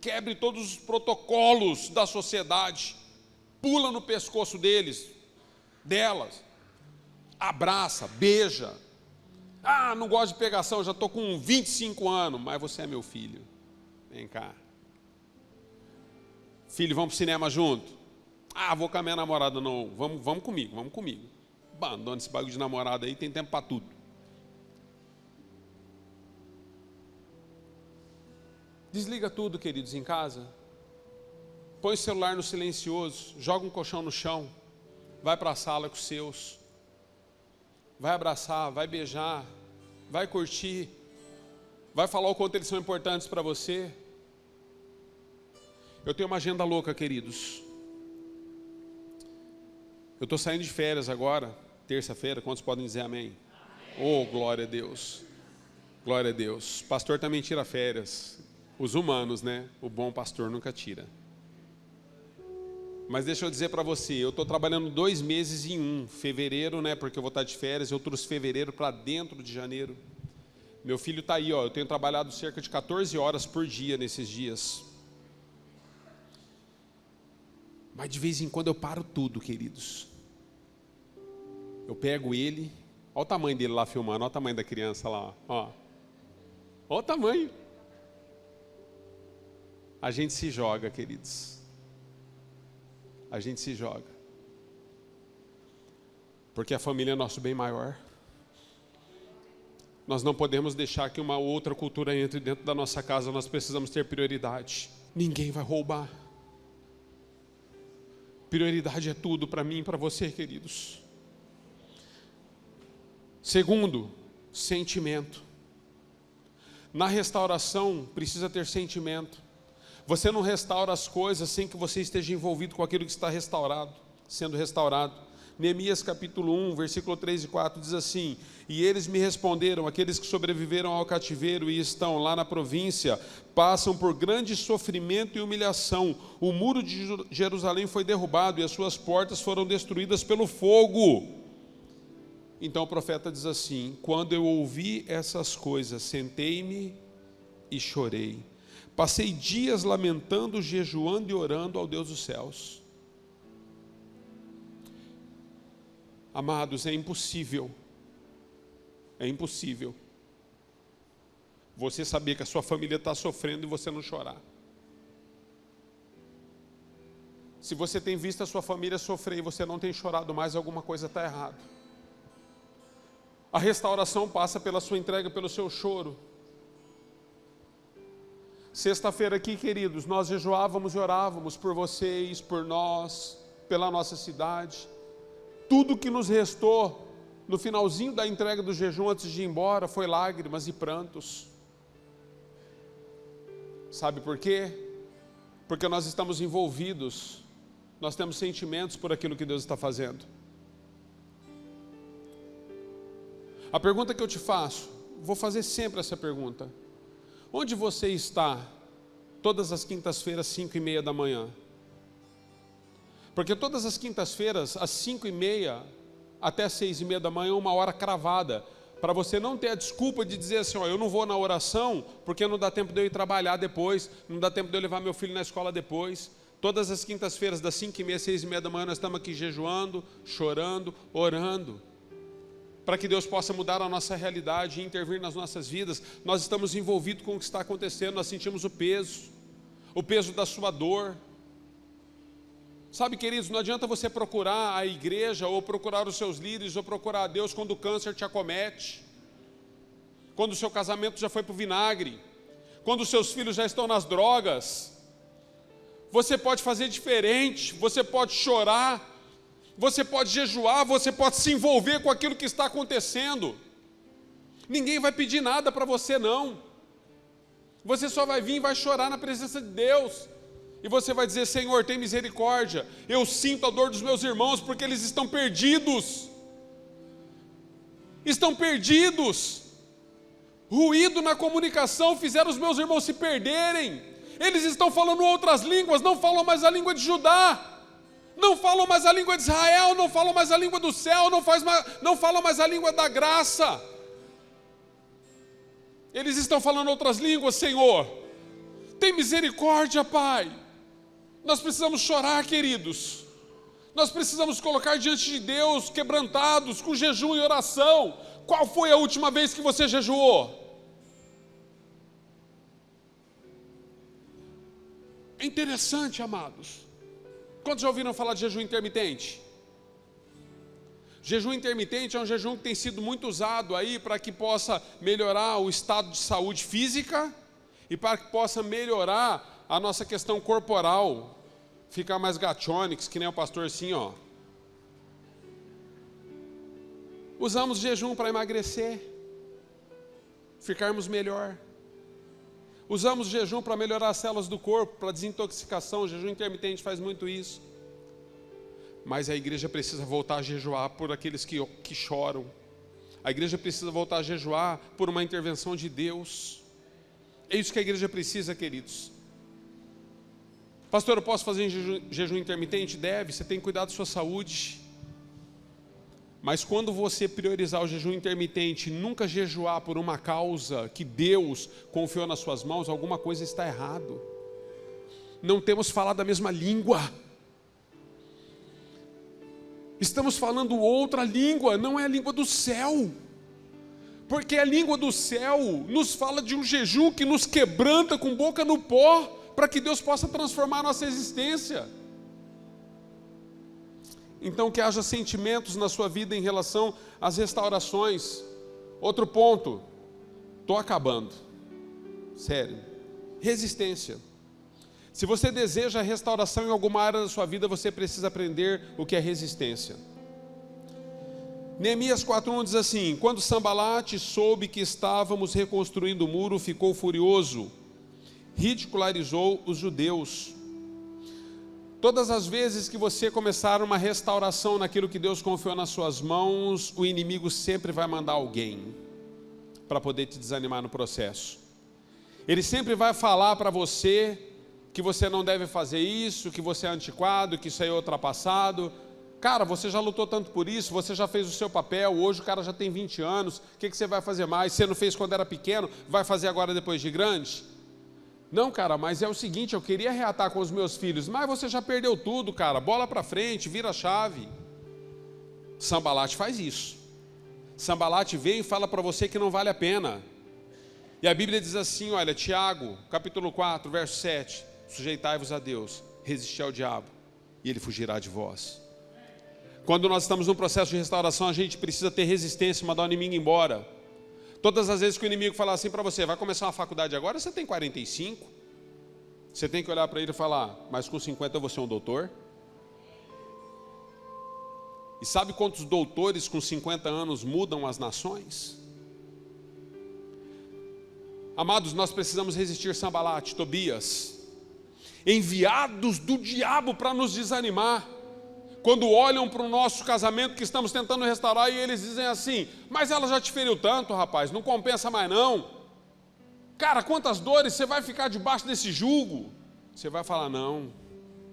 Quebre todos os protocolos da sociedade, pula no pescoço delas, abraça, beija. Ah, não gosto de pegação, já estou com 25 anos, mas você é meu filho, vem cá. Filho, vamos para o cinema junto? Ah, vou com a minha namorada, não, vamos comigo. Abandona esse bagulho de namorada aí, tem tempo para tudo. Desliga tudo, queridos, em casa. Põe o celular no silencioso, joga um colchão no chão, vai para a sala com os seus. Vai abraçar, vai beijar, vai curtir, vai falar o quanto eles são importantes para você. Eu tenho uma agenda louca, queridos. Eu estou saindo de férias agora, terça-feira, quantos podem dizer amém? Oh, glória a Deus, glória a Deus. Pastor também tira férias, os humanos, né? O bom pastor nunca tira. Mas deixa eu dizer para você, eu estou trabalhando 2 meses em fevereiro, né? Porque eu vou estar de férias, eu trouxe fevereiro para dentro de janeiro. Meu filho está aí, ó, eu tenho trabalhado cerca de 14 horas por dia nesses dias. Mas de vez em quando eu paro tudo, queridos. Eu pego ele, olha o tamanho dele lá filmando, olha o tamanho da criança lá, ó. Olha o tamanho. A gente se joga, queridos. A gente se joga. Porque a família é nosso bem maior. Nós não podemos deixar que uma outra cultura entre dentro da nossa casa, nós precisamos ter prioridade. Ninguém vai roubar. Prioridade é tudo para mim e para você, queridos. Segundo, sentimento. Na restauração precisa ter sentimento. Você não restaura as coisas sem que você esteja envolvido com aquilo que está sendo restaurado. Neemias capítulo 1, versículo 3 e 4 diz assim: e eles me responderam, aqueles que sobreviveram ao cativeiro e estão lá na província, passam por grande sofrimento e humilhação. O muro de Jerusalém foi derrubado e as suas portas foram destruídas pelo fogo. Então o profeta diz assim: quando eu ouvi essas coisas, sentei-me e chorei. Passei dias lamentando, jejuando e orando ao Deus dos céus. Amados, é impossível você saber que a sua família está sofrendo e você não chorar. Se você tem visto a sua família sofrer e você não tem chorado mais, alguma coisa está errada. A restauração passa pela sua entrega, pelo seu choro. Sexta-feira aqui, queridos, nós jejuávamos e orávamos por vocês, por nós, pela nossa cidade. Tudo que nos restou no finalzinho da entrega do jejum, antes de ir embora, foi lágrimas e prantos. Sabe por quê? Porque nós estamos envolvidos, nós temos sentimentos por aquilo que Deus está fazendo. A pergunta que eu te faço, vou fazer sempre essa pergunta: onde você está todas as quintas-feiras, 5:30 da manhã? Porque todas as quintas-feiras, às 5:30 até 6:30 da manhã, uma hora cravada, para você não ter a desculpa de dizer assim, ó, eu não vou na oração porque não dá tempo de eu ir trabalhar depois, não dá tempo de eu levar meu filho na escola depois. Todas as quintas-feiras, das 5h30 às 6h30 da manhã, nós estamos aqui jejuando, chorando, orando, para que Deus possa mudar a nossa realidade e intervir nas nossas vidas. Nós estamos envolvidos com o que está acontecendo, nós sentimos o peso da sua dor. Sabe, queridos, não adianta você procurar a igreja, ou procurar os seus líderes, ou procurar a Deus quando o câncer te acomete, quando o seu casamento já foi para o vinagre, quando os seus filhos já estão nas drogas. Você pode fazer diferente, você pode chorar, você pode jejuar, você pode se envolver com aquilo que está acontecendo. Ninguém vai pedir nada para você, não. Você só vai vir e vai chorar na presença de Deus. E você vai dizer, Senhor, tem misericórdia. Eu sinto a dor dos meus irmãos porque eles estão perdidos. Estão perdidos. Ruído na comunicação fizeram os meus irmãos se perderem. Eles estão falando outras línguas, não falam mais a língua de Judá. Não falam mais a língua de Israel, não falam mais a língua do céu, não falam mais a língua da graça. Eles estão falando outras línguas, Senhor. Tem misericórdia, Pai. Nós precisamos chorar, queridos. Nós precisamos colocar diante de Deus, quebrantados, com jejum e oração. Qual foi a última vez que você jejuou? É interessante, amados. Quantos já ouviram falar de jejum intermitente? Jejum intermitente é um jejum que tem sido muito usado aí para que possa melhorar o estado de saúde física e para que possa melhorar a nossa questão corporal, ficar mais gachônicos, que nem o pastor assim, ó. Usamos jejum para emagrecer, ficarmos melhor. Usamos jejum para melhorar as células do corpo, para desintoxicação. O jejum intermitente faz muito isso. Mas a igreja precisa voltar a jejuar por aqueles que choram. A igreja precisa voltar a jejuar por uma intervenção de Deus. É isso que a igreja precisa, queridos. Pastor, eu posso fazer jejum intermitente? Deve, você tem que cuidar da sua saúde. Mas quando você priorizar o jejum intermitente e nunca jejuar por uma causa que Deus confiou nas suas mãos, alguma coisa está errado. Não temos falado a mesma língua. Estamos falando outra língua, não é a língua do céu. Porque a língua do céu nos fala de um jejum que nos quebranta com boca no pó, para que Deus possa transformar a nossa existência. Então que haja sentimentos na sua vida em relação às restaurações. Outro ponto, estou acabando, sério, resistência. Se você deseja restauração em alguma área da sua vida, você precisa aprender o que é resistência. Neemias 4:1 diz assim: quando Sambalate soube que estávamos reconstruindo o muro, ficou furioso, ridicularizou os judeus. Todas as vezes que você começar uma restauração naquilo que Deus confiou nas suas mãos, o inimigo sempre vai mandar alguém para poder te desanimar no processo. Ele sempre vai falar para você que você não deve fazer isso, que você é antiquado, que isso aí é ultrapassado. Cara, você já lutou tanto por isso, você já fez o seu papel, hoje o cara já tem 20 anos, o que você vai fazer mais? Você não fez quando era pequeno, vai fazer agora depois de grande? Não, cara, mas é o seguinte, eu queria reatar com os meus filhos, mas você já perdeu tudo, cara, bola para frente, vira a chave. Sambalate faz isso. Sambalate vem e fala para você que não vale a pena. E a Bíblia diz assim, olha, Tiago, capítulo 4, verso 7, sujeitai-vos a Deus, resisti ao diabo, e ele fugirá de vós. Quando nós estamos num processo de restauração, a gente precisa ter resistência, mandar o inimigo embora. Todas as vezes que o inimigo falar assim para você, vai começar uma faculdade agora, você tem 45, você tem que olhar para ele e falar, mas com 50 eu vou ser um doutor? E sabe quantos doutores com 50 anos mudam as nações? Amados, nós precisamos resistir Sambalate, Tobias, enviados do diabo para nos desanimar. Quando olham para o nosso casamento que estamos tentando restaurar e eles dizem assim, mas ela já te feriu tanto, rapaz, não compensa mais não. Cara, quantas dores, você vai ficar debaixo desse jugo? Você vai falar, não,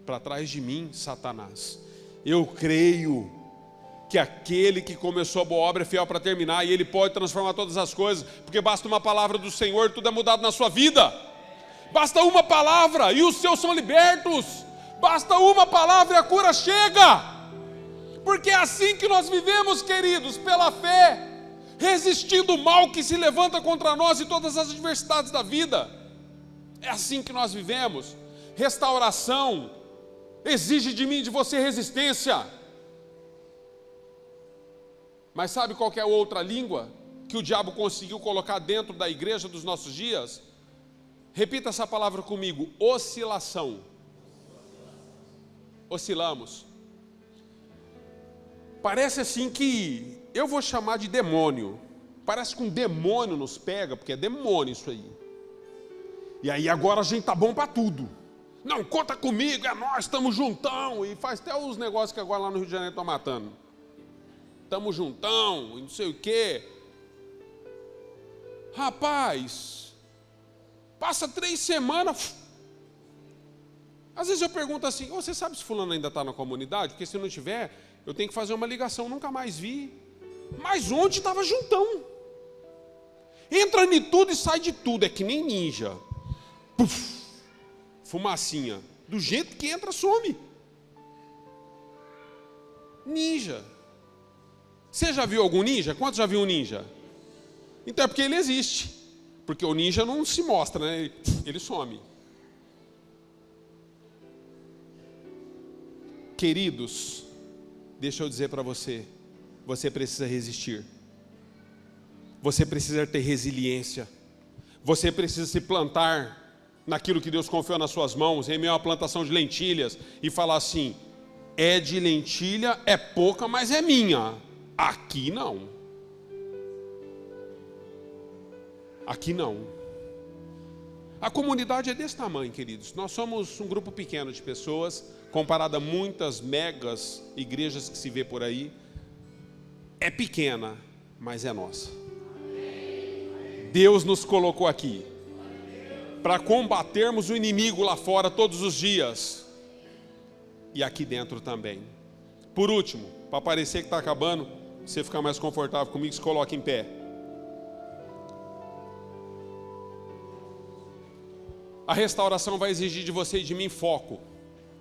para trás de mim, Satanás. Eu creio que aquele que começou a boa obra é fiel para terminar, e Ele pode transformar todas as coisas, porque basta uma palavra do Senhor, tudo é mudado na sua vida. Basta uma palavra e os seus são libertos. Basta uma palavra e a cura chega. Porque é assim que nós vivemos, queridos, pela fé, resistindo o mal que se levanta contra nós e todas as adversidades da vida. É assim que nós vivemos. Restauração exige de mim e de você resistência. Mas sabe qual que é a outra língua que o diabo conseguiu colocar dentro da igreja dos nossos dias? Repita essa palavra comigo: oscilação. Oscilamos. Parece assim que eu vou chamar de demônio. Parece que um demônio nos pega, porque é demônio isso aí. E aí agora a gente tá bom para tudo. Não, conta comigo, é nós, estamos juntão. E faz até os negócios que agora lá no Rio de Janeiro estão matando. Estamos juntão, e não sei o quê. Rapaz, passa 3 semanas. Às vezes eu pergunto assim: você sabe se fulano ainda está na comunidade? Porque se não tiver, eu tenho que fazer uma ligação, nunca mais vi. Mas ontem estava juntão. Entra em tudo e sai de tudo, é que nem ninja. Puf, fumacinha. Do jeito que entra, some. Ninja. Você já viu algum ninja? Quantos já viu um ninja? Então é porque ele existe. Porque o ninja não se mostra, né? Ele some. Queridos, deixa eu dizer para você, você precisa resistir. Você precisa ter resiliência. Você precisa se plantar naquilo que Deus confiou nas suas mãos, em meio a uma plantação de lentilhas, e falar assim: é de lentilha, é pouca, mas é minha. Aqui não. Aqui não. A comunidade é desse tamanho, queridos. Nós somos um grupo pequeno de pessoas, comparado a muitas megas igrejas que se vê por aí. É pequena, mas é nossa. Deus nos colocou aqui para combatermos o inimigo lá fora todos os dias. E aqui dentro também. Por último, para parecer que está acabando, você ficar mais confortável comigo, se coloque em pé. A restauração vai exigir de você e de mim foco.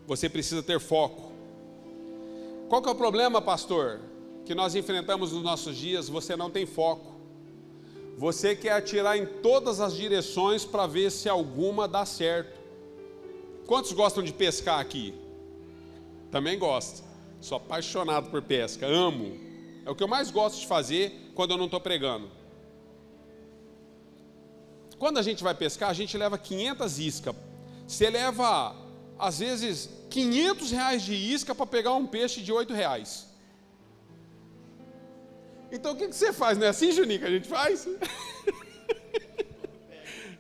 Você precisa ter foco. Qual que é o problema, pastor, que nós enfrentamos nos nossos dias? Você não tem foco. Você quer atirar em todas as direções para ver se alguma dá certo. Quantos gostam de pescar aqui? Também gosto. Sou apaixonado por pesca, amo. É o que eu mais gosto de fazer quando eu não estou pregando. Quando a gente vai pescar, a gente leva 500 iscas. Você leva, às vezes, R$500 de isca para pegar um peixe de R$8. Então o que você faz? Não é assim, Juninho, que a gente faz?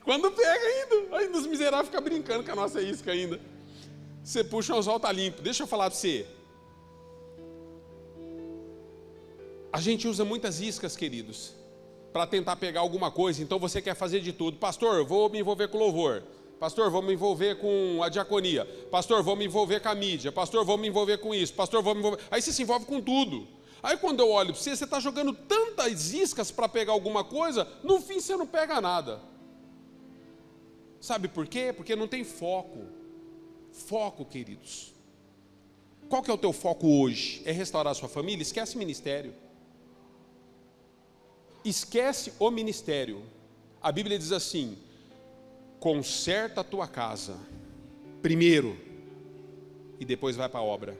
Quando pega ainda os miseráveis ficam brincando com a nossa isca ainda. Você puxa um anzol, tá limpo. Deixa eu falar para você. A gente usa muitas iscas, queridos, para tentar pegar alguma coisa. Então você quer fazer de tudo. Pastor, vou me envolver com louvor. Pastor, vou me envolver com a diaconia. Pastor, vou me envolver com a mídia. Pastor, vou me envolver com isso. Pastor, vou me envolver... Aí você se envolve com tudo. Aí quando eu olho para você, você está jogando tantas iscas para pegar alguma coisa, no fim você não pega nada. Sabe por quê? Porque não tem foco. Foco, queridos. Qual que é o teu foco hoje? É restaurar a sua família? Esquece ministério. Esquece o ministério. A Bíblia diz assim: conserta a tua casa primeiro e depois vai para a obra.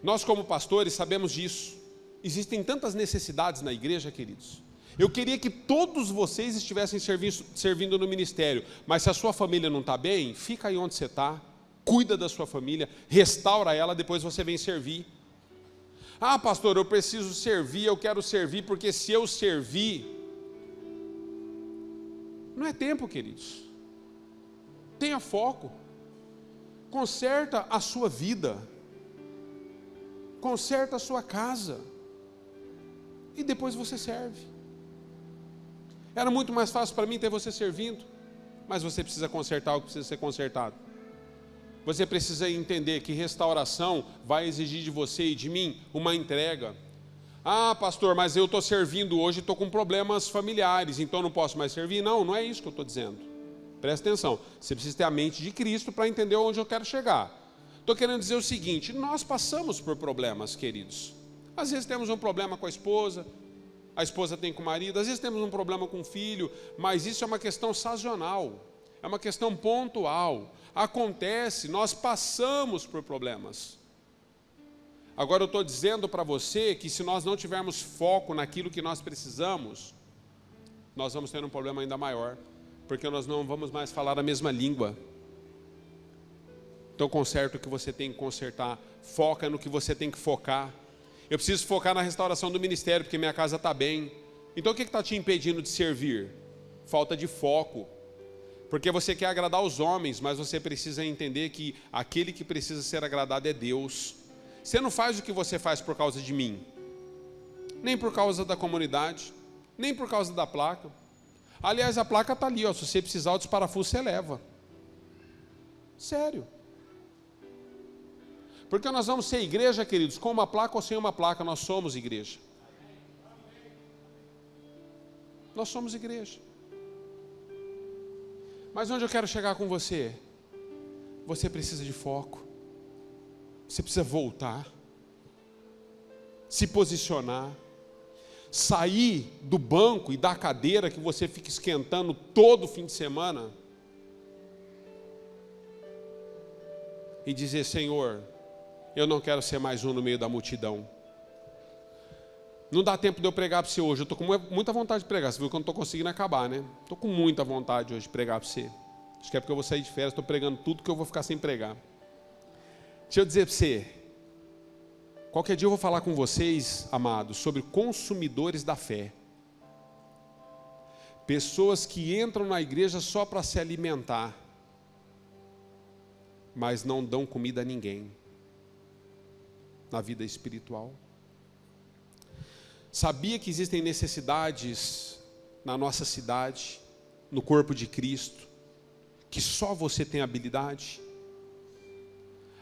Nós como pastores sabemos disso. Existem tantas necessidades na igreja, queridos. Eu queria que todos vocês estivessem servindo no ministério, mas se a sua família não está bem, fica aí onde você está, cuida da sua família, restaura ela, depois você vem servir. Ah, pastor, eu preciso servir, eu quero servir, porque se eu servir... Não é tempo, queridos. Tenha foco. Conserta a sua vida. Conserta a sua casa. E depois você serve. Era muito mais fácil para mim ter você servindo, mas você precisa consertar o que precisa ser consertado. Você precisa entender que restauração vai exigir de você e de mim uma entrega. Ah, pastor, mas eu estou servindo hoje e estou com problemas familiares, então não posso mais servir. Não, não é isso que eu estou dizendo. Presta atenção, você precisa ter a mente de Cristo para entender onde eu quero chegar. Estou querendo dizer o seguinte, nós passamos por problemas, queridos. Às vezes temos um problema com a esposa tem com o marido, às vezes temos um problema com o filho, mas isso é uma questão sazonal, é uma questão pontual. Acontece, nós passamos por problemas. Agora eu estou dizendo para você que se nós não tivermos foco naquilo que nós precisamos, nós vamos ter um problema ainda maior, porque nós não vamos mais falar a mesma língua. Então conserta o que você tem que consertar, foca no que você tem que focar. Eu preciso focar na restauração do ministério, porque minha casa está bem. Então o que está te impedindo de servir? Falta de foco. Porque você quer agradar os homens, mas você precisa entender que aquele que precisa ser agradado é Deus. Você não faz o que você faz por causa de mim, nem por causa da comunidade, nem por causa da placa. Aliás, a placa está ali, ó, se você precisar dos parafusos, você leva. Sério. Porque nós vamos ser igreja, queridos, com uma placa ou sem uma placa, nós somos igreja. Nós somos igreja. Mas onde eu quero chegar com você? Você precisa de foco. Você precisa voltar. Se posicionar. Sair do banco e da cadeira que você fica esquentando todo fim de semana. E dizer, Senhor, eu não quero ser mais um no meio da multidão. Não dá tempo de eu pregar para você hoje. Eu estou com muita vontade de pregar. Você viu que eu não estou conseguindo acabar, né? Estou com muita vontade hoje de pregar para você. Acho que é porque eu vou sair de férias, estou pregando tudo que eu vou ficar sem pregar. Deixa eu dizer para você. Qualquer dia eu vou falar com vocês, amados, sobre consumidores da fé. Pessoas que entram na igreja só para se alimentar, mas não dão comida a ninguém na vida espiritual. Sabia que existem necessidades na nossa cidade, no corpo de Cristo, que só você tem habilidade?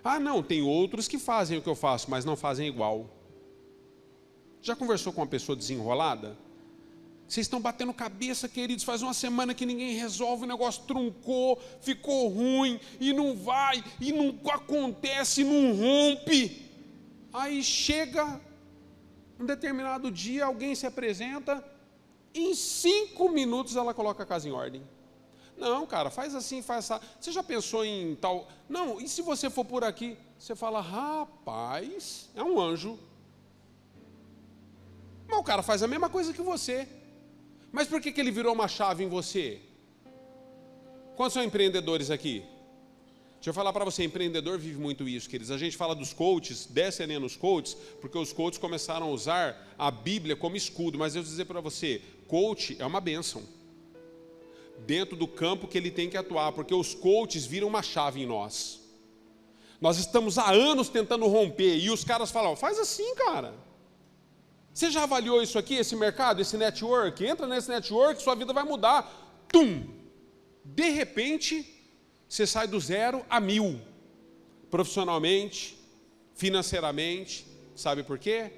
Ah, não, tem outros que fazem o que eu faço, mas não fazem igual. Já conversou com uma pessoa desenrolada? Vocês estão batendo cabeça, queridos, faz uma semana que ninguém resolve, o negócio truncou, ficou ruim, e não vai, e não acontece, e não rompe. Aí chega um determinado dia, alguém se apresenta, em 5 minutos ela coloca a casa em ordem. Não, cara, faz assim, faz assim. Você já pensou em tal... Não, e se você for por aqui? Você fala, rapaz, é um anjo. Mas o cara faz a mesma coisa que você. Mas por que ele virou uma chave em você? Quantos são empreendedores aqui? Deixa eu falar para você, empreendedor vive muito isso, queridos. A gente fala dos coaches, desce ali nos coaches, porque os coaches começaram a usar a Bíblia como escudo. Mas eu vou dizer para você, coach é uma bênção. Dentro do campo que ele tem que atuar, porque os coaches viram uma chave em nós. Nós estamos há anos tentando romper, e os caras falam, faz assim, cara. Você já avaliou isso aqui, esse mercado, esse network? Entra nesse network, sua vida vai mudar. Tum! De repente, você sai do 0 a 1000. Profissionalmente, financeiramente. Sabe por quê?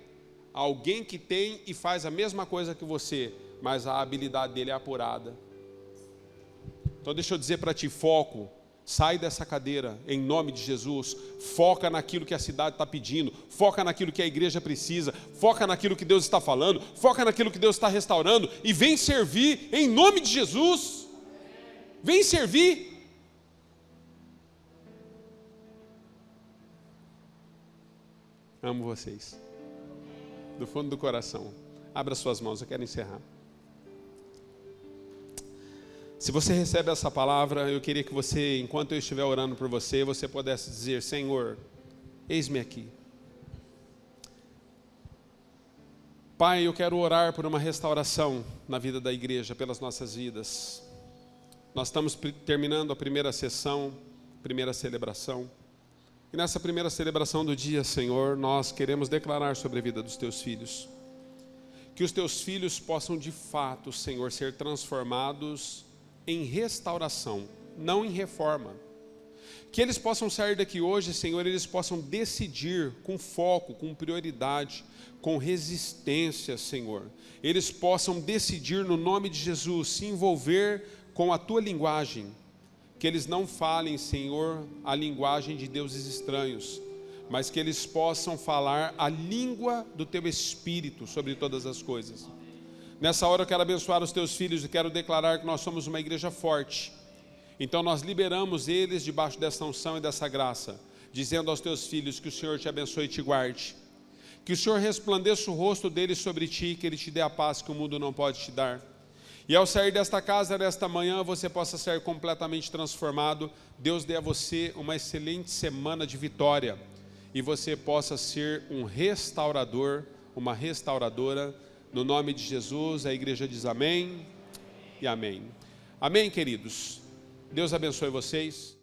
Alguém que tem e faz a mesma coisa que você, mas a habilidade dele é apurada. Então deixa eu dizer para ti, foco. Sai dessa cadeira, em nome de Jesus. Foca naquilo que a cidade está pedindo. Foca naquilo que a igreja precisa. Foca naquilo que Deus está falando. Foca naquilo que Deus está restaurando. E vem servir, em nome de Jesus. Vem servir. Amo vocês. Do fundo do coração. Abra suas mãos, eu quero encerrar. Se você recebe essa palavra, eu queria que você, enquanto eu estiver orando por você, você pudesse dizer, Senhor, eis-me aqui. Pai, eu quero orar por uma restauração na vida da igreja, pelas nossas vidas. Nós estamos terminando a primeira sessão, primeira celebração. E nessa primeira celebração do dia, Senhor, nós queremos declarar sobre a vida dos teus filhos. Que os teus filhos possam de fato, Senhor, ser transformados em restauração, não em reforma. Que eles possam sair daqui hoje, Senhor, eles possam decidir com foco, com prioridade, com resistência, Senhor. Eles possam decidir no nome de Jesus, se envolver com a Tua linguagem. Que eles não falem, Senhor, a linguagem de deuses estranhos, mas que eles possam falar a língua do Teu Espírito sobre todas as coisas. Nessa hora eu quero abençoar os Teus filhos e quero declarar que nós somos uma igreja forte. Então nós liberamos eles debaixo dessa unção e dessa graça, dizendo aos Teus filhos que o Senhor te abençoe e te guarde. Que o Senhor resplandeça o rosto dele sobre ti, que Ele te dê a paz que o mundo não pode te dar. E ao sair desta casa, nesta manhã, você possa ser completamente transformado. Deus dê a você uma excelente semana de vitória. E você possa ser um restaurador, uma restauradora. No nome de Jesus, a igreja diz amém e amém. Amém, queridos. Deus abençoe vocês.